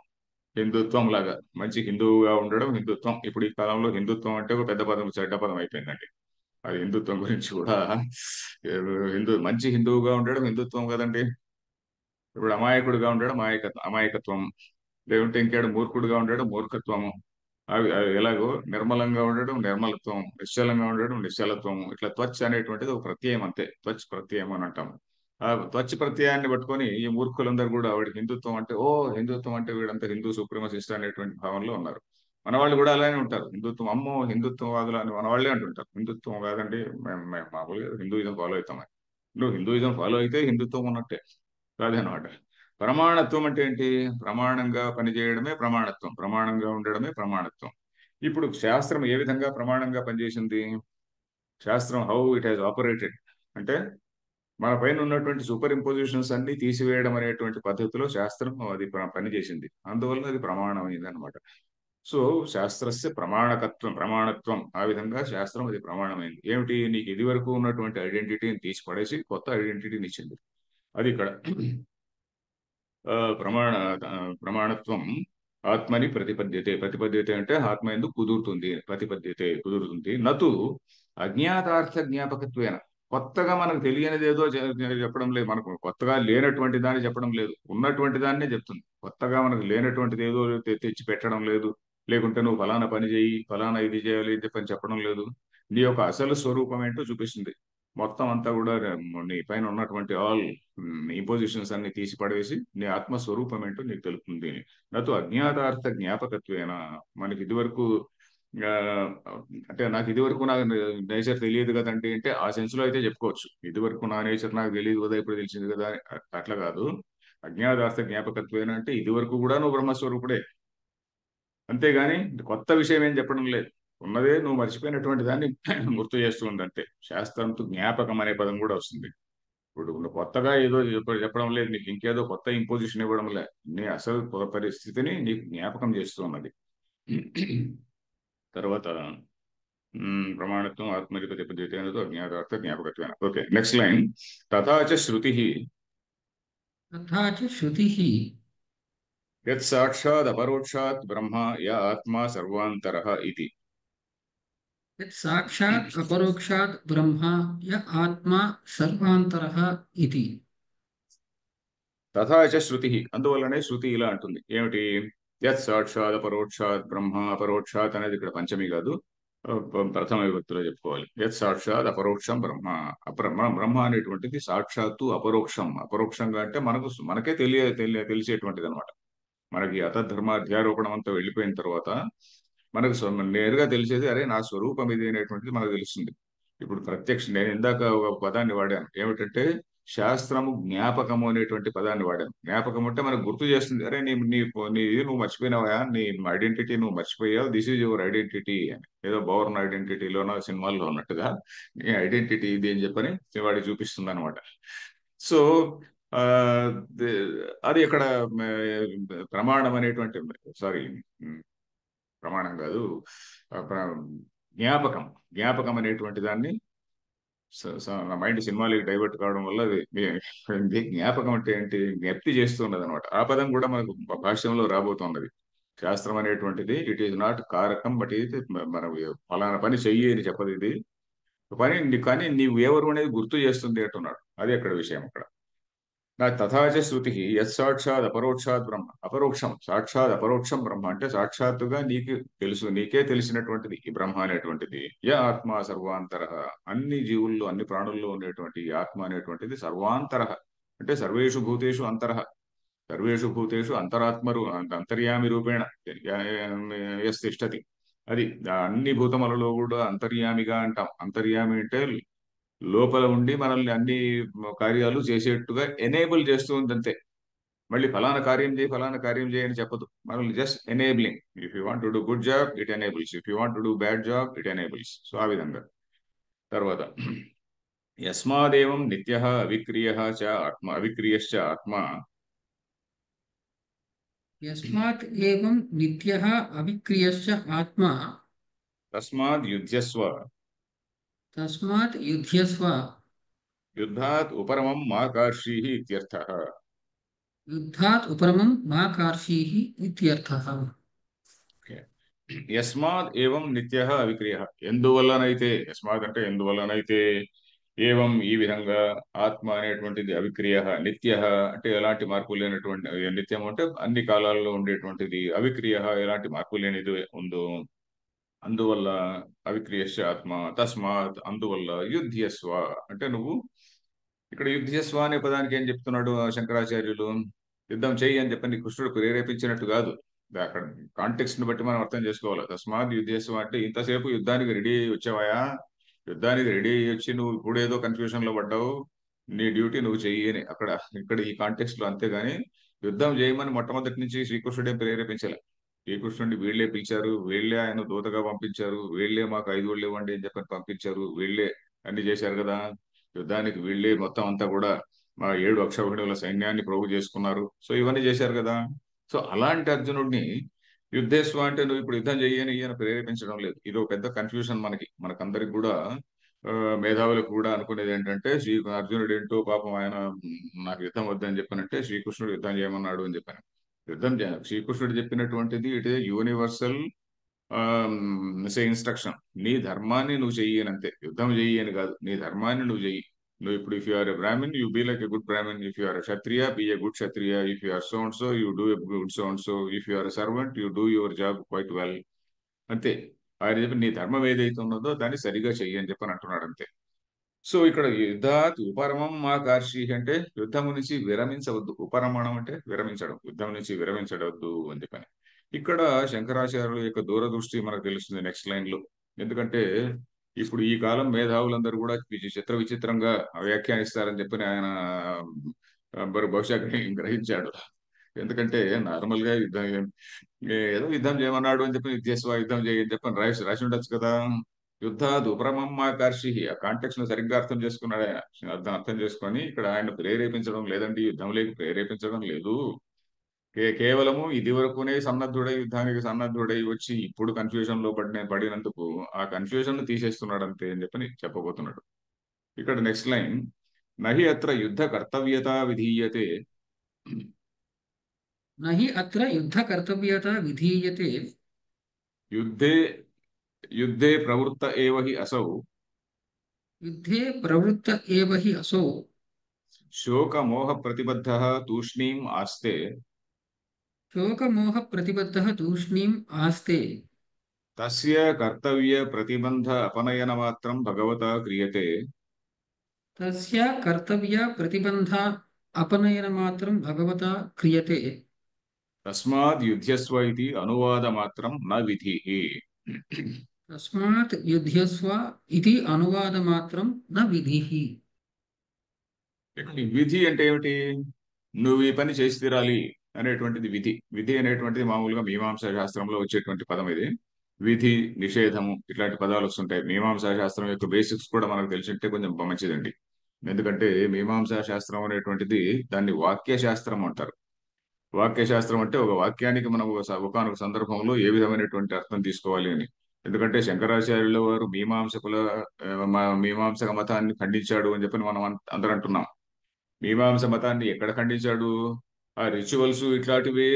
హిందుత్వం లాగా మంచి హిందువుగా ఉండడం హిందుత్వం. ఇప్పుడు ఈ కాలంలో హిందుత్వం అంటే ఒక పెద్ద పదం, చెడ్డ పదం అయిపోయిందండి. అది హిందుత్వం గురించి కూడా మంచి హిందువుగా ఉండడం హిందుత్వం కదండి. ఇప్పుడు అమాయకుడిగా ఉండడం అమాయకత్వం. లేకుంటే ఇంకేడు మూర్ఖుడుగా ఉండడం మూర్ఖత్వము. అవి ఎలాగో నిర్మలంగా ఉండడం నిర్మలత్వం, నిశ్చలంగా ఉండడం నిశ్చలత్వం. ఇట్లా త్వచ్ అనేటువంటిది ఒక ప్రత్యయం అంతే. త్వచ్ ప్రత్యయం అని అంటాము. ఆ త్వచ్ ప్రత్యయాన్ని పట్టుకొని ఈ మూర్ఖులందరూ కూడా వాడికి హిందుత్వం అంటే హిందుత్వం అంటే వీడంతా హిందూ సుప్రీమసిస్ట్ అనేటువంటి భావనలో ఉన్నారు. మన వాళ్ళు కూడా అలానే ఉంటారు. హిందుత్వం అమ్మో హిందుత్వవాదులు అని మన వాళ్ళే అంటుంటారు. హిందుత్వం కాదండి, మేము మామూలుగా హిందూయిజం ఫాలో అవుతామని. నువ్వు హిందూయిజం ఫాలో అయితే హిందుత్వం ఉన్నట్టే కాదనమాట. ప్రమాణత్వం అంటే ఏంటి? ప్రమాణంగా పనిచేయడమే ప్రమాణత్వం, ప్రమాణంగా ఉండడమే ప్రమాణత్వం. ఇప్పుడు శాస్త్రం ఏ విధంగా ప్రమాణంగా పనిచేసింది? శాస్త్రం హౌ ఇట్ హ్యాస్ ఆపరేటెడ్ అంటే మన పైన ఉన్నటువంటి సూపర్ ఇంపోజిషన్స్ అన్ని తీసివేయడం అనేటువంటి పద్ధతిలో శాస్త్రం అది పనిచేసింది. అందువల్ల అది ప్రమాణమైంది అనమాట. సో శాస్త్రస్య ప్రమాణకత్వం, ప్రమాణత్వం, ఆ విధంగా శాస్త్రం అది ప్రమాణమైంది. ఏమిటి? నీకు ఇది వరకు ఉన్నటువంటి ఐడెంటిటీని తీసి పడేసి కొత్త ఐడెంటిటీని ఇచ్చింది. అది ఇక్కడ ఆ, ప్రమాణ ప్రమాణత్వం ఆత్మని ప్రతిపద్యతే. ప్రతిపద్యతే అంటే ఆత్మ ఎందుకు కుదురుతుంది, ప్రతిపద్యతే కుదురుతుంది. నతు అజ్ఞాతార్థ జ్ఞాపకత్వేన. కొత్తగా మనకు తెలియనిది ఏదో చెప్పడం లేదు. మనకు కొత్తగా లేనటువంటి దాన్ని చెప్పడం లేదు, ఉన్నటువంటి దాన్నే చెప్తుంది. కొత్తగా మనకు లేనటువంటిది ఏదో తెచ్చి పెట్టడం లేదు. లేకుంటే నువ్వు ఫలానా పని చేయి, ఫలానా ఇది చేయాలి ఇది పని చెప్పడం లేదు. నీ యొక్క అసలు స్వరూపం ఏంటో చూపిస్తుంది. మొత్తం అంతా కూడా నీ పైన ఉన్నటువంటి ఆల్ ఇంపోజిషన్స్ అన్ని తీసి పడేసి నీ ఆత్మస్వరూపం ఏంటో నీకు తెలుపుతుంది. నాతో అజ్ఞాతార్థ జ్ఞాపకత్వేన. మనకి ఇదివరకు ఆ, అంటే నాకు ఇదివరకు నా నేచర్ తెలియదు కదండి అంటే ఆ సెన్స్ లో అయితే చెప్పుకోవచ్చు. ఇదివరకు నా నేచర్ నాకు తెలియదు కదా, ఇప్పుడు తెలిసింది కదా అట్లా కాదు. అజ్ఞాతార్థ జ్ఞాపకత్వేన అంటే ఇదివరకు కూడా నువ్వు బ్రహ్మస్వరూపుడే, అంతేగాని కొత్త విషయం ఏం చెప్పడం లేదు. ఉన్నదే నువ్వు మర్చిపోయినటువంటి దాన్ని గుర్తు చేస్తూ ఉంది అంతే. శాస్త్రంతో జ్ఞాపకం అనే పదం కూడా వస్తుంది. ఇప్పుడు నువ్వు కొత్తగా ఏదో చెప్పడం లేదు, నీకు ఇంకేదో కొత్త ఇంపోజిషన్ ఇవ్వడం లేదు. నీ అసలు పరిస్థితిని నీకు జ్ఞాపకం చేస్తూ ఉన్నది. తర్వాత ప్రమాణత్వం ఆత్మధిపతి పద్ధతి అనేది అజ్ఞాతార్థ జ్ఞాపకత్వేన. Okay, next line. తథాచ శృతి तथा च श्रुतिः యత్ సాక్షాద్ అపరోక్షాత్ బ్రహ్మ య ఆత్మా సర్వాంతరః ఇది. यत् साक्षात् अपरोक्षात् ब्रह्म य आत्मा सर्वान्तरः इति। తథాచ శృతి, అందువల్లనే శృతి ఇలా అంటుంది. ఏమిటి? యత్ సాక్షాత్ అపరోక్షాత్ బ్రహ్మ. అపరోక్షాత్ అనేది ఇక్కడ పంచమి కాదు, ప్రథమ విభక్తిలో చెప్పుకోవాలి. యత్ సాక్షాత్ అపరోక్షం బ్రహ్మ. బ్రహ్మ అనేటువంటిది సాక్షాత్తు అపరోక్షం. అపరోక్షంగా అంటే మనకే తెలిసేటువంటిది అనమాట. మనకి అతద్ధర్మాధ్యారోపణం అంతా వెళ్ళిపోయిన తర్వాత మనకు నేరుగా తెలిసేది అరే నా స్వరూపం ఇది అనేటువంటిది మనకు తెలుస్తుంది. ఇప్పుడు నేను ఇందాక ఒక పదాన్ని వాడాను. ఏమిటంటే శాస్త్రము జ్ఞాపకము అనేటువంటి పదాన్ని వాడాను. జ్ఞాపకం అంటే మనకు గుర్తు చేస్తుంది, అరే ఇది నువ్వు మర్చిపోయినావా, నీ ఐడెంటిటీ నువ్వు మర్చిపోయావు, దిస్ ఈజ్ యువర్ ఐడెంటిటీ అని. ఏదో బోర్న్ ఐడెంటిటీలోనో సినిమాల్లో ఉన్నట్టుగా నీ ఐడెంటిటీ ఇది అని చెప్పని వాడికి చూపిస్తుంది అనమాట. సో ఆ, అది ఇక్కడ ప్రమాణం అనేటువంటి, సారీ, ప్రమాణం కాదు, ఆ, ప్ర- జ్ఞాపకం. జ్ఞాపకం అనేటువంటి దాన్ని నా మైండ్ సినిమాలకి డైవర్ట్ కావడం వల్ల జ్ఞాపకం అంటే ఏంటి, జ్ఞప్తి చేస్తున్నది అనమాట. ఆ పదం కూడా మనకు భాష్యంలో రాబోతున్నది. శాస్త్రం అనేటువంటిది ఇట్ ఈజ్ నాట్ కారకం, బట్ ఇది మనం ఫలానా పని చెయ్యి అని చెప్పదు. ఇది కానీ నీవు ఎవరు అనేది గుర్తు చేస్తుంది అంటున్నాడు. అది అక్కడ విషయం. అక్కడ నా తథాచ శృతి యత్ సాక్షాత్ అపరోక్షాత్ బ్రహ్మ. అపరోక్షం సాక్షాత్ అపరోక్షం బ్రహ్మ అంటే సాక్షాత్తుగా నీకే తెలిసినటువంటిది ఈ బ్రహ్మ అనేటువంటిది. య ఆత్మ సర్వాంతర. అన్ని జీవుల్లో అన్ని ప్రాణుల్లో ఉండేటువంటి ఈ ఆత్మ అనేటువంటిది సర్వాంతర అంటే సర్వేషు భూతేషు అంతర. సర్వేషు భూతేషు అంతర్యామి రూపేణ యస్ తిష్టతి. అది అన్ని భూతములలో కూడా అంతర్యామిగా అంటాం. అంతర్యామి అంటే లోపల ఉండి మనల్ని అన్ని కార్యాలు చేసేట్టుగా ఎనేబుల్ చేస్తూ ఉంది అంతే. మళ్ళీ ఫలానా కార్యం చేయి, ఫలానా కార్యం చేయి అని చెప్పదు. మనల్ని just enabling. If you want to do good job, it enables. If you want to do bad job, it enables. So ఆ విధంగా. తర్వాత యస్మాదేవం నిత్యః అవిక్రియః చ ఆత్మ అవిక్రియశ్చ ఆత్మ యస్మాత్ ఏవం నిత్యః అవిక్రియశ్చ ఆత్మా తస్మాద్ యుధ్యస్వ తస్మాత్ యుధ్యస్వ యుద్ధాత్ ఉపరమం మా కార్షీః ఇత్యర్థః. యుద్ధాత్ ఉపరమం మా కార్షీః ఇత్యర్థః. యస్మాత్ ఏవం నిత్యః అవిక్రియః, ఎందువల్లనైతే, యస్మాత్ అంటే ఎందువల్లనైతే, ఏవం ఈ విధంగా, ఆత్మ అనేటువంటిది అవిక్రియః నిత్యః అంటే ఎలాంటి మార్పు లేనటువంటి, నిత్యం అంటే అన్ని కాలాల్లో ఉండేటువంటిది, అవిక్రియః ఎలాంటి మార్పు లేనిది ఉందో, అందువల్ల అవిక్రియశ్చ ఆత్మ తస్మాత్ అందువల్ల యుధ్యస్వ అంటే నువ్వు, ఇక్కడ యుద్ధస్వ అనే పదానికి ఏం చెప్తున్నాడు శంకరాచార్యులు? యుద్ధం చెయ్యి అని చెప్పని కృష్ణుడు ప్రేరేపించినట్టు కాదు. అక్కడ కాంటెక్స్ట్ ని బట్టి మనం అర్థం చేసుకోవాలి. తస్మాత్ యుద్ధస్వ అంటే ఇంతసేపు యుద్ధానికి రెడీ అయ్యి వచ్చావా, యుద్ధానికి రెడీ అయ్యి వచ్చి నువ్వు ఇప్పుడు ఏదో కన్ఫ్యూషన్ లో పడ్డావు, నీ డ్యూటీ నువ్వు చెయ్యి అని అక్కడ ఇక్కడ ఈ కాంటెక్స్ట్ లో. అంతేగాని యుద్ధం చేయమని మొట్టమొదటి నుంచి శ్రీకృష్ణుడే ప్రేరేపించాలి. శ్రీకృష్ణుడిని వీళ్ళే పిలిచారు, వీళ్ళే ఆయన దూతగా పంపించారు, వీళ్ళే మాకు 5 ఏళ్ళు ఇవ్వండి అని చెప్పని పంపించారు, వీళ్ళే అన్ని చేశారు కదా. యుద్ధానికి వీళ్ళే మొత్తం అంతా కూడా మా 7 అక్షౌహిణుల సైన్యాన్ని ప్రోగు చేసుకున్నారు. సో ఇవన్నీ చేశారు కదా. సో అలాంటి అర్జునుడిని యుద్ధేశ్వ అంటే నువ్వు ఇప్పుడు యుద్ధం చెయ్యని ఈయన ప్రేరేపించడం లేదు. ఇది ఒక పెద్ద కన్ఫ్యూషన్ మనకందరికి కూడా. ఆ, మేధావులకు కూడా అనుకునేది ఏంటంటే అర్జునుడు ఏంటో పాపం ఆయన నాకు యుద్ధం వద్దని చెప్పానంటే శ్రీకృష్ణుడు యుద్ధం చేయమన్నాడు అని చెప్పాను. శ్రీకృష్ణుడు చెప్పినటువంటిది ఇట్ ఏ యూనివర్సల్ ఇన్స్ట్రక్షన్. నీ ధర్మాన్ని నువ్వు చెయ్యి అని అంతే, యుద్ధం చెయ్యి అని కాదు. నీ ధర్మాన్ని నువ్వు చెయ్యి. నువ్వు ఇప్పుడు if you are a Brahmin you be like a good Brahmin, if you are a Kshatriya be a good Kshatriya, if you are so and so you do a good so and so, if you are a servant you do your job quite well. అంతే. ఆయన చెప్పి నీ ధర్మం ఏదైతే ఉన్నదో దాన్ని సరిగా చెయ్యి అని చెప్పని అంటున్నాడు అంతే. సో ఇక్కడ యుద్ధాత్ ఉపరమం మా కార్షి అంటే యుద్ధం నుంచి విరమించవద్దు. ఉపరమణం అంటే విరమించడం, యుద్ధం నుంచి విరమించవద్దు అని చెప్పని. ఇక్కడ శంకరాచార్యుల యొక్క దూరదృష్టి మనకు తెలుస్తుంది నెక్స్ట్ లైన్ లో. ఎందుకంటే ఇప్పుడు ఈ కాలం మేధావులందరూ కూడా చిత్ర విచిత్రంగా వ్యాఖ్యానిస్తారని చెప్పని ఆయన బహుశా గ్రహించాడు. ఎందుకంటే నార్మల్ గా యుద్ధం ఏదో యుద్ధం చేయమన్నాడు అని చెప్పి యుద్ధస్వ యుద్ధం చేయని చెప్పని రాసి రాసి ఉండొచ్చు కదా. యుద్ధాద్ ఉపరమం మా కార్షి ఆ కాంటెక్స్ట్ ను సరిగ్గా అర్థం చేసుకున్నాడు ఆయన. అర్థం చేసుకొని ఇక్కడ ఆయన ప్రేరేపించడం లేదండి, యుద్ధం లేక ప్రేరేపించడం లేదు. కేవలము ఇది వరకునే సన్నద్ధుడై యుద్ధానికి సన్నద్ధుడై వచ్చి ఇప్పుడు కన్ఫ్యూజన్ లో పడినందుకు ఆ కన్ఫ్యూజన్ ను తీసేస్తున్నాడు అంతే అని చెప్పని చెప్పబోతున్నాడు. ఇక్కడ నెక్స్ట్ లైన్, నహి అత్ర యుద్ధ కర్తవ్యత విధీయతే. నహి అత్ర యుద్ధ కర్తవ్యత విధీయతే. యుద్ధే యుద్ధే ప్రవృత్త ఏవ హి అసౌ యుద్ధే ప్రవృత్త ఏవ హి అసౌ శోకమోహ ప్రతిబద్ధ తూష్ణీం ఆస్తే శోకమోహ ప్రతిబద్ధః తూష్ణీం ఆస్తే. తస్య కర్తవ్య ప్రతిబంధ అపనయన మాత్రం భగవతా క్రియతే. తస్య కర్తవ్య ప్రతిబంధ అపనయన మాత్రం భగవతా క్రియతే. తస్మాద్ యుధ్యస్వ ఇది అనువాద మాత్రం న విధి. తస్మాత్ యుధ్యస్వ ఇది అనువాద మాత్రం న విధిః. విధి అంటే ఏమిటి? నువ్వు ఈ పని చేసి తీరాలి అనేటువంటిది విధి. విధి అనేటువంటిది మామూలుగా మీమాంసా శాస్త్రంలో వచ్చేటువంటి పదం ఇది. విధి, నిషేధము ఇట్లాంటి పదాలు వస్తుంటాయి. మీమాంసా శాస్త్రం యొక్క బేసిక్స్ కూడా మనకు తెలిసింటే కొంచెం మంచిదండి. ఎందుకంటే మీమాంసా శాస్త్రం అనేటువంటిది దాన్ని వాక్య శాస్త్రం అంటారు. వాక్య శాస్త్రం అంటే ఒక వాక్యానికి మనం ఒకానొక సందర్భంలో ఏ విధమైనటువంటి అర్థం తీసుకోవాలి అని. ఎందుకంటే శంకరాచార్యుల వారు మీమాంసక మతాన్ని ఖండించాడు అని చెప్పి మనం అందరూ అంటున్నాం. మీమాంస మతాన్ని ఎక్కడ ఖండించాడు? ఆ రిచువల్స్ ఇట్లాంటివే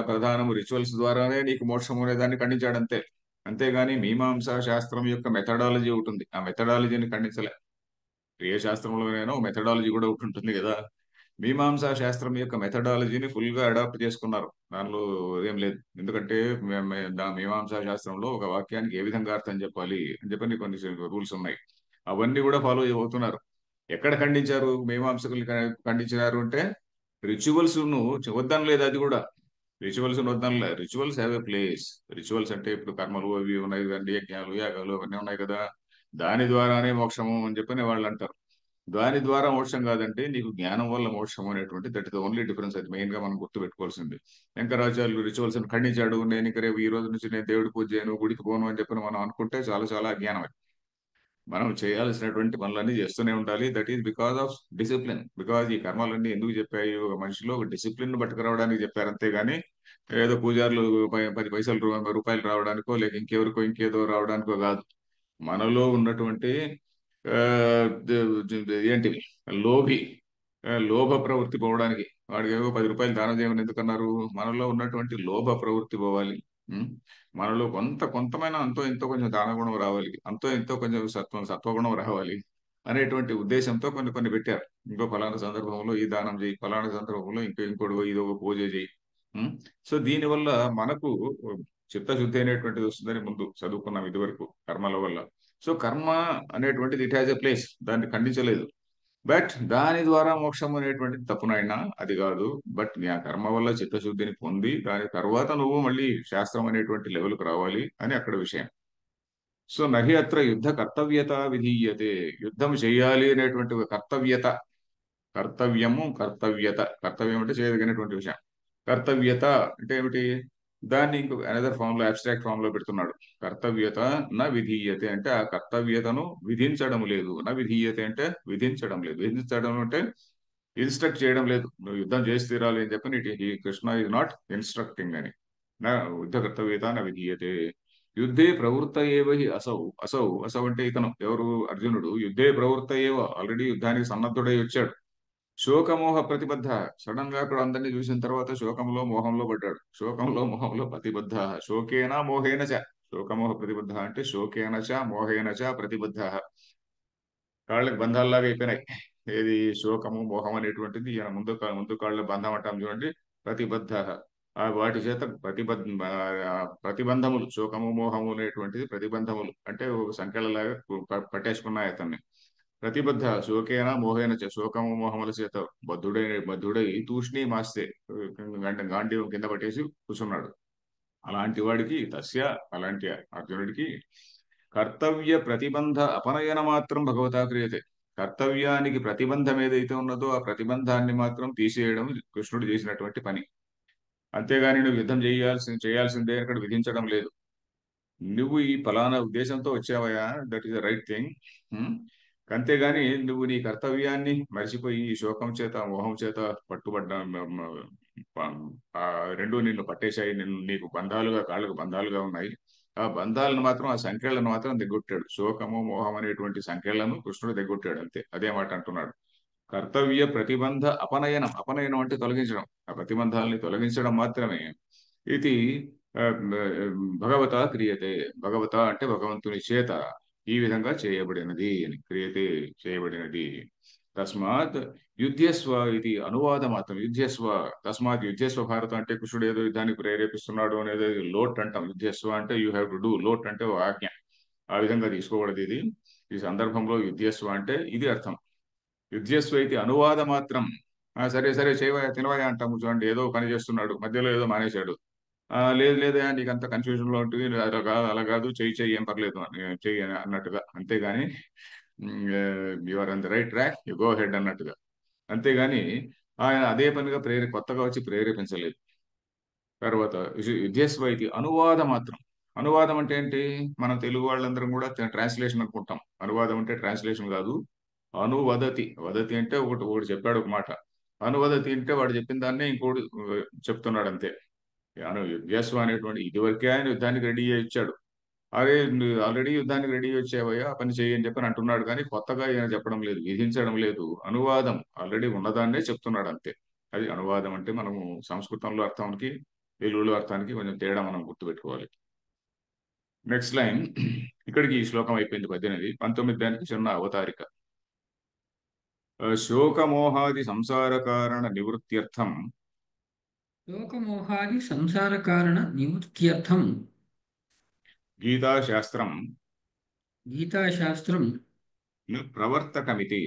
ప్రధానము, రిచువల్స్ ద్వారానే నీకు మోక్షం అనే దాన్ని ఖండించాడు అంతే. అంతేగాని మీమాంసా శాస్త్రం యొక్క మెథడాలజీ ఉంటుంది, ఆ మెథడాలజీని ఖండించలే. ఏ శాస్త్రంలోనైనా ఒక మెథడాలజీ కూడా ఒకటి ఉంటుంది కదా. మీమాంసా శాస్త్రం యొక్క మెథడాలజీని ఫుల్ గా అడాప్ట్ చేసుకున్నారు, దానిలో ఏం లేదు. ఎందుకంటే మీమాంసా శాస్త్రంలో ఒక వాక్యానికి ఏ విధంగా అర్థం చెప్పాలి అని చెప్పని కొన్ని రూల్స్ ఉన్నాయి, అవన్నీ కూడా ఫాలో అవుతున్నారు. ఎక్కడ ఖండించారు మీమాంసకులు? ఖండించినారు అంటే రిచువల్స్ ను వద్దనలేదు, అది కూడా రిచువల్స్ వద్దనలే. Rituals have a place. Rituals అంటే ఇప్పుడు కర్మలు అవి ఉన్నాయి కదండి, యజ్ఞాలు యాగాలు అవన్నీ ఉన్నాయి కదా, దాని ద్వారానే మోక్షము అని చెప్పని వాళ్ళు అంటారు. దాని ద్వారా మోక్షం కాదంటే నీకు జ్ఞానం వల్ల మోక్షం అనేటువంటి దట్ ఇస్ ఓన్లీ డిఫరెన్స్. అది మెయిన్ గా మనం గుర్తు పెట్టుకోవాల్సింది. శంకరాచార్యులు రిచువల్స్ ఖండించాడు. నేను ఇక రేపు ఈ రోజు నుంచి నేను దేవుడి పూజ చేయను, గుడికి పోను అని చెప్పని మనం అనుకుంటే చాలా చాలా అజ్ఞానం అది. మనం చేయాల్సినటువంటి పనులన్నీ చేస్తూనే ఉండాలి. That is because of discipline. Because ఈ కర్మలన్నీ ఎందుకు చెప్పాయి, ఒక మనిషిలో ఒక డిసిప్లిన్ పట్టుకురావడానికి చెప్పారు, అంతేగాని ఏదో పూజారులు 10 పైసలు రూపాయలు రావడానికో లేక ఇంకెవరికో ఇంకేదో రావడానికో కాదు. మనలో ఉన్నటువంటి ఆ, ఏంటివి, లోభి, లోభ ప్రవృత్తి పోవడానికి. వాడికి ఏవో 10 రూపాయలు దానం చేయమని ఎందుకన్నారు? మనలో ఉన్నటువంటి లోభ ప్రవృత్తి పోవాలి. ఉం? మనలో కొంతమైన అంతో ఎంతో కొంచెం దాన గుణం రావాలి, అంతో ఎంతో కొంచెం సత్వగుణం రావాలి అనేటువంటి ఉద్దేశంతో కొన్ని కొన్ని పెట్టారు. ఇంకో ఫలానా సందర్భంలో ఈ దానం చేయి, ఫలానా సందర్భంలో ఇంకోటి ఇదో ఒక పూజ చేయి. ఉం? సో దీనివల్ల మనకు చిత్తశుద్ధి అనేటువంటిది వస్తుందని ముందు చదువుకున్నాం ఇదివరకు కర్మల వల్ల. సో కర్మ అనేటువంటిది ఇట్ హ్యాజ్ ఎ ప్లేస్, దాన్ని ఖండించలేదు. బట్ దాని ద్వారా మోక్షం అనేటువంటిది తప్పునైనా అది కాదు. బట్ నీ ఆ కర్మ వల్ల చిత్తశుద్ధిని పొంది దాని తర్వాత నువ్వు మళ్ళీ శాస్త్రం అనేటువంటి లెవెల్కి రావాలి అని అక్కడ విషయం. సో నహి అత్ర యుద్ధ కర్తవ్యత విధీయతే. యుద్ధం చేయాలి అనేటువంటి ఒక కర్తవ్యత, కర్తవ్యం అంటే చేయదగినటువంటి విషయం. కర్తవ్యత అంటే ఏమిటి? దాన్ని ఇంకొక అనదర్ ఫామ్ లో, అబ్స్ట్రాక్ట్ ఫామ్ లో పెడుతున్నాడు. కర్తవ్యత నా విధీయతే అంటే ఆ కర్తవ్యతను విధించడం లేదు. నా విధీయతే అంటే విధించడం లేదు. విధించడం అంటే ఇన్స్ట్రక్ట్ చేయడం లేదు, నువ్వు యుద్ధం చేసి తీరాలి అని చెప్పి ఈ కృష్ణ ఈజ్ నాట్ ఇన్స్ట్రక్టింగ్ అని. నా యుద్ధ కర్తవ్యత నా విధీయతే. యుద్ధే ప్రవృత్త ఏవ హి అసౌ. అసౌ అంటే ఇతను ఎవరు? అర్జునుడు. యుద్ధే ప్రవృత్త ఏవ, ఆల్రెడీ యుద్ధానికి సన్నద్ధుడై వచ్చాడు. శోకమోహ ప్రతిబద్ధ. సడన్ గా అక్కడ అందరినీ చూసిన తర్వాత శోకంలో మోహంలో పడ్డాడు. శోకంలో మోహంలో ప్రతిబద్ధ. శోకేన మోహేన చ. శోకమోహ ప్రతిబద్ధ అంటే శోకేన చ మోహేన చ ప్రతిబద్ధ. కాళ్ళకి బంధాల్లాగా అయిపోయినాయి. ఏది? శోకము మోహం అనేటువంటిది ఈయన ముందు కాళ్ళ బంధం అంటాం చూడండి, ప్రతిబద్ధ. ఆ వాటి చేత ప్రతిబంధములు, శోకము మోహము అనేటువంటిది ప్రతిబంధములు అంటే ఒక సంఖ్యలలాగా పట్టేసుకున్నాయి అతన్ని. ప్రతిబద్ధ శోకేన మోహేన చ. శోకము మోహముల చేత బద్ధుడై తూష్ణీ మాస్తే, గాంధీవం కింద పట్టేసి కూర్చున్నాడు. అలాంటి వాడికి అలాంటి అర్జునుడికి కర్తవ్య ప్రతిబంధ అపనయన మాత్రం భగవతా క్రియతే. కర్తవ్యానికి ప్రతిబంధం ఏదైతే ఉన్నదో ఆ ప్రతిబంధాన్ని మాత్రం తీసేయడం కృష్ణుడు చేసినటువంటి పని. అంతేగాని నువ్వు యుద్ధం చేయాల్సిందే అక్కడ విధించడం లేదు. నువ్వు ఈ ఫలానా ఉద్దేశంతో వచ్చావయా, that is the right thing. అంతేగాని నువ్వు నీ కర్తవ్యాన్ని మర్చిపోయి ఈ శోకం చేత మోహం చేత పట్టుబడ్డ ఆ రెండు నిన్ను పట్టేశాయి, నీకు బంధాలుగా, కాళ్ళకు బంధాలుగా ఉన్నాయి. ఆ బంధాలను మాత్రం, ఆ సంఖ్యలను మాత్రం దిగొట్టాడు. శోకము మోహం అనేటువంటి సంఖ్యలను కృష్ణుడు దిగొట్టాడు అంతే. అదే మాట అంటున్నాడు. కర్తవ్య ప్రతిబంధ అపనయనం. అపనయనం అంటే తొలగించడం. ఆ ప్రతిబంధాలని తొలగించడం మాత్రమే ఇది ఆ, భగవత క్రియతే. భగవత అంటే భగవంతుని చేత ఈ విధంగా చేయబడినది అని. క్రియతే చేయబడినది. తస్మాత్ యుద్ధస్వ ఇది అనువాద మాత్రం. యుద్ధస్వ, తస్మాత్ యుద్ధస్వ భారత అంటే కృష్ణుడు ఏదో యుద్ధానికి ప్రేరేపిస్తున్నాడు అనేది లోట్ అంటాం. యుద్ధస్వ అంటే you have to do. Lot అంటే ఓ ఆజ్ఞ. ఆ విధంగా తీసుకోకూడదు ఇది. ఈ సందర్భంలో యుద్ధస్వ అంటే ఇది అర్థం. యుద్ధస్వ ఇది అనువాద మాత్రం. సరే సరే చేయవా తినవయా అంటాము చూడండి. ఏదో పని చేస్తున్నాడు, మధ్యలో ఏదో మానేశాడు. లేదు లేదా నీకు అంత కన్ఫ్యూజన్ లో ఉంటుంది, అలా కాదు అలా కాదు, చెయ్యి ఏం పర్లేదు చెయ్యి అని అన్నట్టుగా. అంతేగాని your on the right track, you go head అన్నట్టుగా. అంతేగాని ఆయన అదే పనిగా కొత్తగా వచ్చి ప్రేరేపించలేదు. తర్వాత యుద్ధస్వ ఇది అనువాద మాత్రం. అనువాదం అంటే ఏంటి? మనం తెలుగు వాళ్ళందరం కూడా ట్రాన్స్లేషన్ అనుకుంటాం. అనువాదం అంటే ట్రాన్స్లేషన్ కాదు. అనువదతి. వదతి అంటే ఒకటి ఒకటి చెప్పాడు ఒక మాట. అనువదతి అంటే వాడు చెప్పిన దాన్నే ఇంకోటి చెప్తున్నాడు అంతే. యుద్ధస్వ అనేటువంటి ఇదివరకే ఆయన యుద్ధానికి రెడీ అయ్యి ఇచ్చాడు. అరే ఆల్రెడీ యుద్ధానికి రెడీ వచ్చావయ్యా, ఆ పని చెయ్యి అని చెప్పని అంటున్నాడు. కానీ కొత్తగా ఈయన చెప్పడం లేదు, విధించడం లేదు. అనువాదం ఆల్రెడీ ఉన్నదాన్నే చెప్తున్నాడు అంతే. అది అనువాదం అంటే. మనము సంస్కృతంలో అర్థానికి తెలుగులో అర్థానికి కొంచెం తేడా మనం గుర్తుపెట్టుకోవాలి. Next line. ఇక్కడికి ఈ శ్లోకం అయిపోయింది 18. 19 దానికి చిన్న అవతారిక. శోకమోహాది సంసార కారణ నివృత్త్యర్థం శోకమోహాది సంసార కారణ నివృత్త్యర్థం గీతాశాస్త్రం గీతాశాస్త్రం ప్రవర్తకమితి.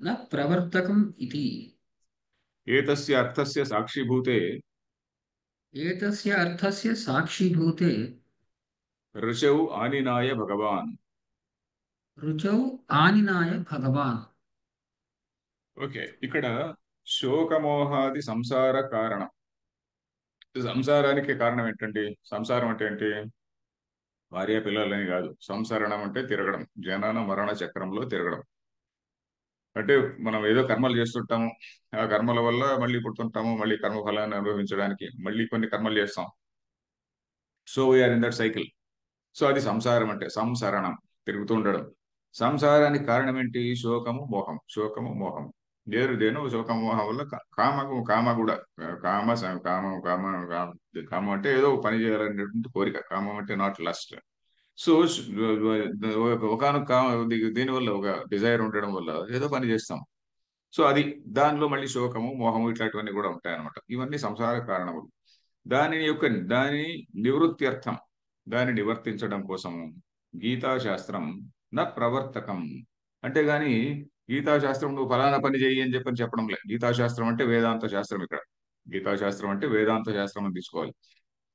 న ప్రవర్తకం ఇది. ఏతస్య అర్థస్య సాక్షిభూతే एतस्य अर्थस्य साक्षीभूते ऋषौ आनिनाय भगवान्. రుచౌ ఆనినాయ భగవాన్. ఓకే, ఇక్కడ శోకమోహాది సంసార కారణం. సంసారానికి కారణం ఏంటండి? సంసారం అంటే ఏంటి? భార్య పిల్లలని కాదు. సంసరణం అంటే తిరగడం, జనన మరణ చక్రంలో తిరగడం. అంటే మనం ఏదో కర్మలు చేస్తుంటాము, ఆ కర్మల వల్ల మళ్ళీ పుడుతుంటాము, మళ్ళీ కర్మఫలాన్ని అనుభవించడానికి మళ్ళీ కొన్ని కర్మలు చేస్తాం. So we are in that cycle. So అది సంసారం అంటే సంసరణం, తిరుగుతూ ఉండడం. సంసారానికి కారణం ఏంటి? శోకము మోహం. శోకము మోహం దేను శోకము మోహం వల్ల కామము, కామ కూడా కామ కామం కామ కామం అంటే ఏదో పని చేయాలనేటువంటి కోరిక. కామం అంటే నాట్ లస్ట్. సో ఒకనొక దీనివల్ల ఒక డిజైర్ ఉండడం వల్ల ఏదో పని చేస్తాం. సో అది దానిలో మళ్ళీ శోకము మోహము ఇట్లాంటివన్నీ కూడా ఉంటాయన్నమాట. ఇవన్నీ సంసార కారణములు. దాని నివృత్తి అర్థం, దాన్ని నివర్తించడం కోసము గీతాశాస్త్రం నా ప్రవర్తకం. అంటే గాని గీతాశాస్త్రం నువ్వు ఫలానా పని చెయ్యి అని చెప్పడం లే. గీతాశాస్త్రం అంటే వేదాంత శాస్త్రం. ఇక్కడ గీతాశాస్త్రం అంటే వేదాంత శాస్త్రం అని తీసుకోవాలి.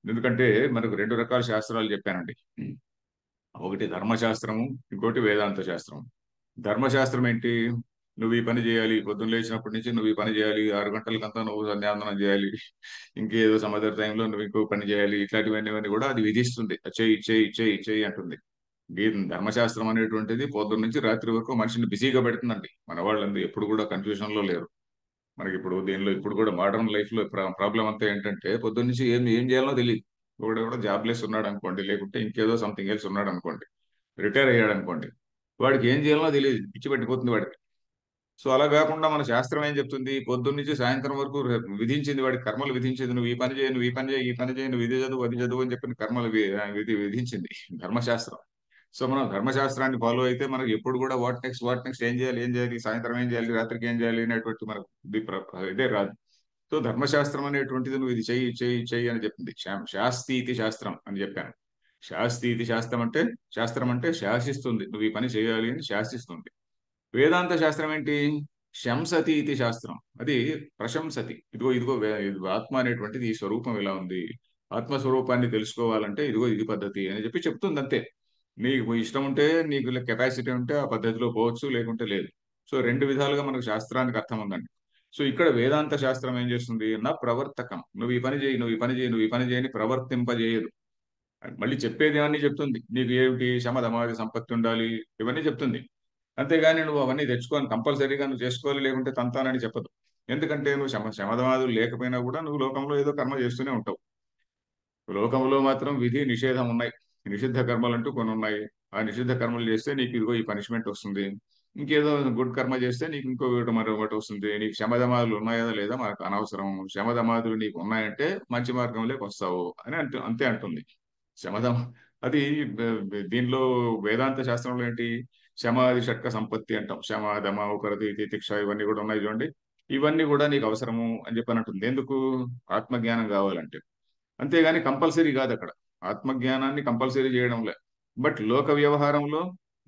ఎందుకంటే మనకు రెండు రకాల శాస్త్రాలు చెప్పానండి. ఒకటి ధర్మశాస్త్రము, ఇంకోటి వేదాంత శాస్త్రం. ధర్మశాస్త్రం ఏంటి? నువ్వు ఈ పని చేయాలి, పొద్దున్న లేచినప్పటి నుంచి నువ్వు ఈ పని చేయాలి, 6 గంటలకంతా నువ్వు సంధ్యావందనం చేయాలి, ఇంకేదో సమ్ అదర్ టైంలో నువ్వు ఇంకో పని చేయాలి, ఇట్లాంటివన్నీ కూడా అది విధిస్తుంది. చెయ్యి చెయ్యి చెయ్యి చెయ్యి అంటుంది. ధర్మశాస్త్రం అనేటువంటిది పొద్దున్న నుంచి రాత్రి వరకు మనిషిని బిజీగా పెడుతుందండి. మన వాళ్ళందరూ ఎప్పుడు కూడా కన్ఫ్యూజన్ లో లేరు. మనకి ఇప్పుడు దీనిలో ఇప్పుడు కూడా మోడర్న్ లైఫ్ లో ప్రాబ్లం అంతా ఏంటంటే పొద్దున్న నుంచి ఏం ఏం చేయాలో తెలియదు. ఒకడు కూడా జాబ్లెస్ ఉన్నాడు అనుకోండి, లేకుంటే ఇంకేదో సంథింగ్ ఎల్స్ ఉన్నాడు అనుకోండి, రిటైర్ అయ్యాడు అనుకోండి, వాడికి ఏం చేయాలో తెలియదు, పిచ్చి పెట్టిపోతుంది వాడికి. సో అలా కాకుండా మన శాస్త్రం ఏం చెప్తుంది? పొద్దున్న నుంచి సాయంత్రం వరకు విధించింది, వాడికి కర్మలు విధించింది. నువ్వు ఈ పని చేయి, నువ్వు ఈ పని చేయి, ఈ పని చేయి, నువ్వు ఇది చదువు అది చదువు అని చెప్పిన కర్మలు విధించింది ధర్మశాస్త్రం. సో మనం ధర్మశాస్త్రాన్ని ఫాలో అయితే మనకి ఎప్పుడు కూడా వాట్ నెక్స్ట్ ఏం చేయాలి, ఏం చేయాలి, సాయంత్రం ఏం చేయాలి, రాత్రికి ఏం చేయాలి అనేటువంటి మనకు ఇదే రాదు. సో ధర్మశాస్త్రం అనేటువంటిది నువ్వు ఇది చెయ్యి చెయ్యి చెయ్యి అని చెప్పింది. శాస్తి శాస్త్రం అని చెప్పాను. శాస్త్రం అంటే శాసిస్తుంది, నువ్వు ఈ పని చేయాలి అని శాసిస్తుంది. వేదాంత శాస్త్రం ఏంటి? శంసతి ఇది శాస్త్రం. అది ప్రశంసతి. ఇదిగో ఇదిగో ఇది ఆత్మ అనేటువంటిది ఈ స్వరూపం ఇలా ఉంది, ఆత్మస్వరూపాన్ని తెలుసుకోవాలంటే ఇదిగో ఇది పద్ధతి అని చెప్తుంది అంతే. నీకు ఇష్టం ఉంటే, నీకు కెపాసిటీ ఉంటే ఆ పద్ధతిలో పోవచ్చు, లేకుంటే లేదు. సో రెండు విధాలుగా మనకు శాస్త్రానికి అర్థం ఉందండి. సో ఇక్కడ వేదాంత శాస్త్రం ఏం చేస్తుంది? నా ప్రవర్తకం. నువ్వు ఈ పని చేయి, నువ్వు ఈ పని చేయి, నువ్వు ఈ పని చేయని ప్రవర్తింపజేయదు. మళ్ళీ చెప్పేది అన్ని చెప్తుంది. నీకు ఏమిటి శమధమాది సంపత్తి ఉండాలి, ఇవన్నీ చెప్తుంది. అంతేగాని నువ్వు అవన్నీ తెచ్చుకొని కంపల్సరీగా నువ్వు చేసుకోవాలి, లేకుంటే తంతానని చెప్పదు. ఎందుకంటే నువ్వు శమధమాదులు లేకపోయినా కూడా నువ్వు లోకంలో ఏదో కర్మ చేస్తూనే ఉంటావు. లోకంలో మాత్రం విధి నిషేధం ఉన్నాయి. నిషిద్ధ కర్మలు అంటూ కొన్ని ఉన్నాయి. ఆ నిషిద్ధ కర్మలు చేస్తే నీకు ఇదిగో ఈ పనిష్మెంట్ వస్తుంది. ఇంకేదో గుడ్ కర్మ చేస్తే నీకు మరొకటి వస్తుంది. నీకు శమధమాదులు ఉన్నాయా లేదా మనకు అనవసరం. శమధమాదులు నీకు ఉన్నాయంటే మంచి మార్గంలోకి వస్తావు అని అంతే అంటుంది శమధం. అది దీనిలో వేదాంత శాస్త్రంలో ఏంటి? శమాది షట్క సంపత్తి అంటాం. శమ దమ ఉపరతి తితిక్ష ఇవన్నీ కూడా ఉన్నాయి చూడండి. ఇవన్నీ కూడా నీకు అవసరము అని చెప్పి ఎందుకు? ఆత్మజ్ఞానం కావాలంటే. అంతేగాని కంపల్సరీ కాదు అక్కడ. ఆత్మజ్ఞానాన్ని కంపల్సరీ చేయడం లే. బట్ లోక వ్యవహారంలో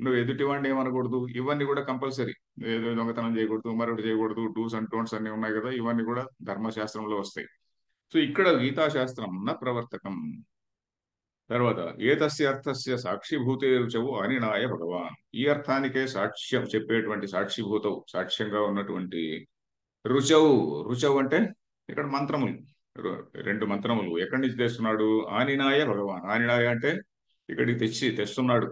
నువ్వు ఎదుటివాడిని ఏమనకూడదు, ఇవన్నీ కూడా కంపల్సరీ. ఏదో దొంగతనం చేయకూడదు, మరొకటి చేయకూడదు, డూస్ అండ్ డోంట్స్ అన్ని ఉన్నాయి కదా, ఇవన్నీ కూడా ధర్మశాస్త్రంలో వస్తాయి. సో ఇక్కడ గీతాశాస్త్రం నా ప్రవర్తకం. తర్వాత ఏతస్య అర్థస్య సాక్షిభూతే రుచవు అనినాయ భగవాన్. ఈ అర్థానికే సాక్ష్యం చెప్పేటువంటి సాక్షిభూతవు, సాక్ష్యంగా ఉన్నటువంటి రుచవు. రుచవు అంటే ఇక్కడ మంత్రములు, రెండు మంత్రములు ఎక్కడి నుంచి తెస్తున్నాడు? ఆనినాయ భగవాన్. ఆనినాయ అంటే ఇక్కడికి తెస్తున్నాడు,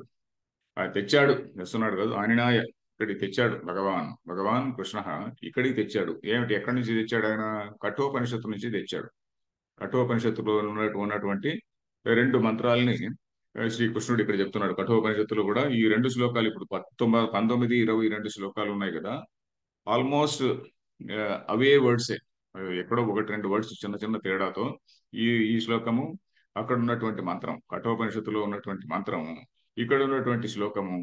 తెస్తున్నాడు కాదు, ఆనినాయ ఇక్కడికి తెచ్చాడు భగవాన్. భగవాన్ కృష్ణ ఇక్కడికి తెచ్చాడు. ఏమిటి? ఎక్కడి నుంచి తెచ్చాడు ఆయన? కఠోపనిషత్తు నుంచి తెచ్చాడు. కఠోపనిషత్తులో ఉన్నటువంటి రెండు మంత్రాలని శ్రీకృష్ణుడు ఇక్కడ చెప్తున్నాడు. కఠోపనిషత్తులో కూడా ఈ రెండు శ్లోకాలు, ఇప్పుడు 19, 20 రెండు శ్లోకాలు ఉన్నాయి కదా, ఆల్మోస్ట్ అవే వర్డ్సే. ఎక్కడో ఒకటి రెండు వర్డ్స్ చిన్న చిన్న తేడాతో ఈ ఈ శ్లోకము, అక్కడ ఉన్నటువంటి మంత్రం, కఠోపనిషత్తులో ఉన్నటువంటి మంత్రము, ఇక్కడ ఉన్నటువంటి శ్లోకము,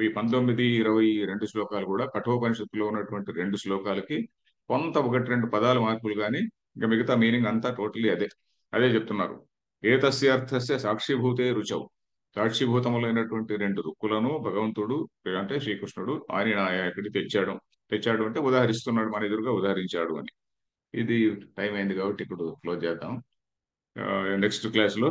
ఈ 19, 20 రెండు శ్లోకాలు కూడా కఠోపనిషత్తులో ఉన్నటువంటి రెండు శ్లోకాలకి కొంత ఒకటి రెండు పదాలు మార్పులు కానీ ఇంకా మిగతా మీనింగ్ అంతా టోటలీ అదే. అదే చెప్తున్నారు. ఏతస్య అర్థస్య సాక్షిభూతే రుచవు. సాక్షిభూతములైనటువంటి రెండు రుక్కులను భగవంతుడు అంటే శ్రీకృష్ణుడు ఆయన ఎక్కడికి తెచ్చాడు. తెచ్చాడు అంటే ఉదాహరిస్తున్నాడు, మన ఎదురుగా ఉదాహరించాడు అని. ఇది టైం అయింది కాబట్టి ఇప్పుడు క్లోజ్ చేద్దాం. నెక్స్ట్ క్లాస్లో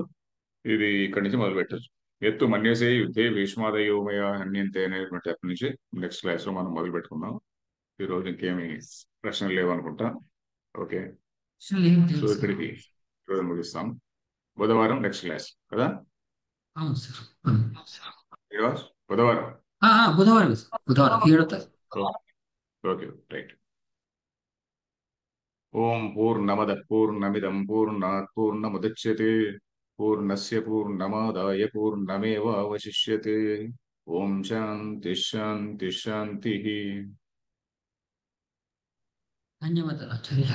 ఇది ఇక్కడి నుంచి మొదలు పెట్టచ్చు. ఎత్తు మన్యసే యుద్ధే భీష్మాదయోమయ హన్యంతే అనేటువంటి అక్కడి నుంచి నెక్స్ట్ క్లాస్లో మనం మొదలు పెట్టుకుందాం. ఈరోజు ఇంకేమి ప్రశ్నలు లేవనుకుంటా. ఓకే, అసలు ఏం సో లేదు సార్. ఇక్కడికి ఈరోజు ముగిస్తాం. బుధవారం నెక్స్ట్ క్లాస్ కదా? అవును సార్. శ్రీనివాస్, బుధవారం. బుధవారం సార్, బుధవారం 7వ తారీఖు. Okay, right. ఓం పూర్ణమదః పూర్ణమిదం పూర్ణాత్ పూర్ణముదచ్యతే పూర్ణస్య పూర్ణమాదాయ పూర్ణమేవావశిష్యతే. ఓం శాంతి శాంతి శాంతి. ధన్యవాదాలు ఆచార్య.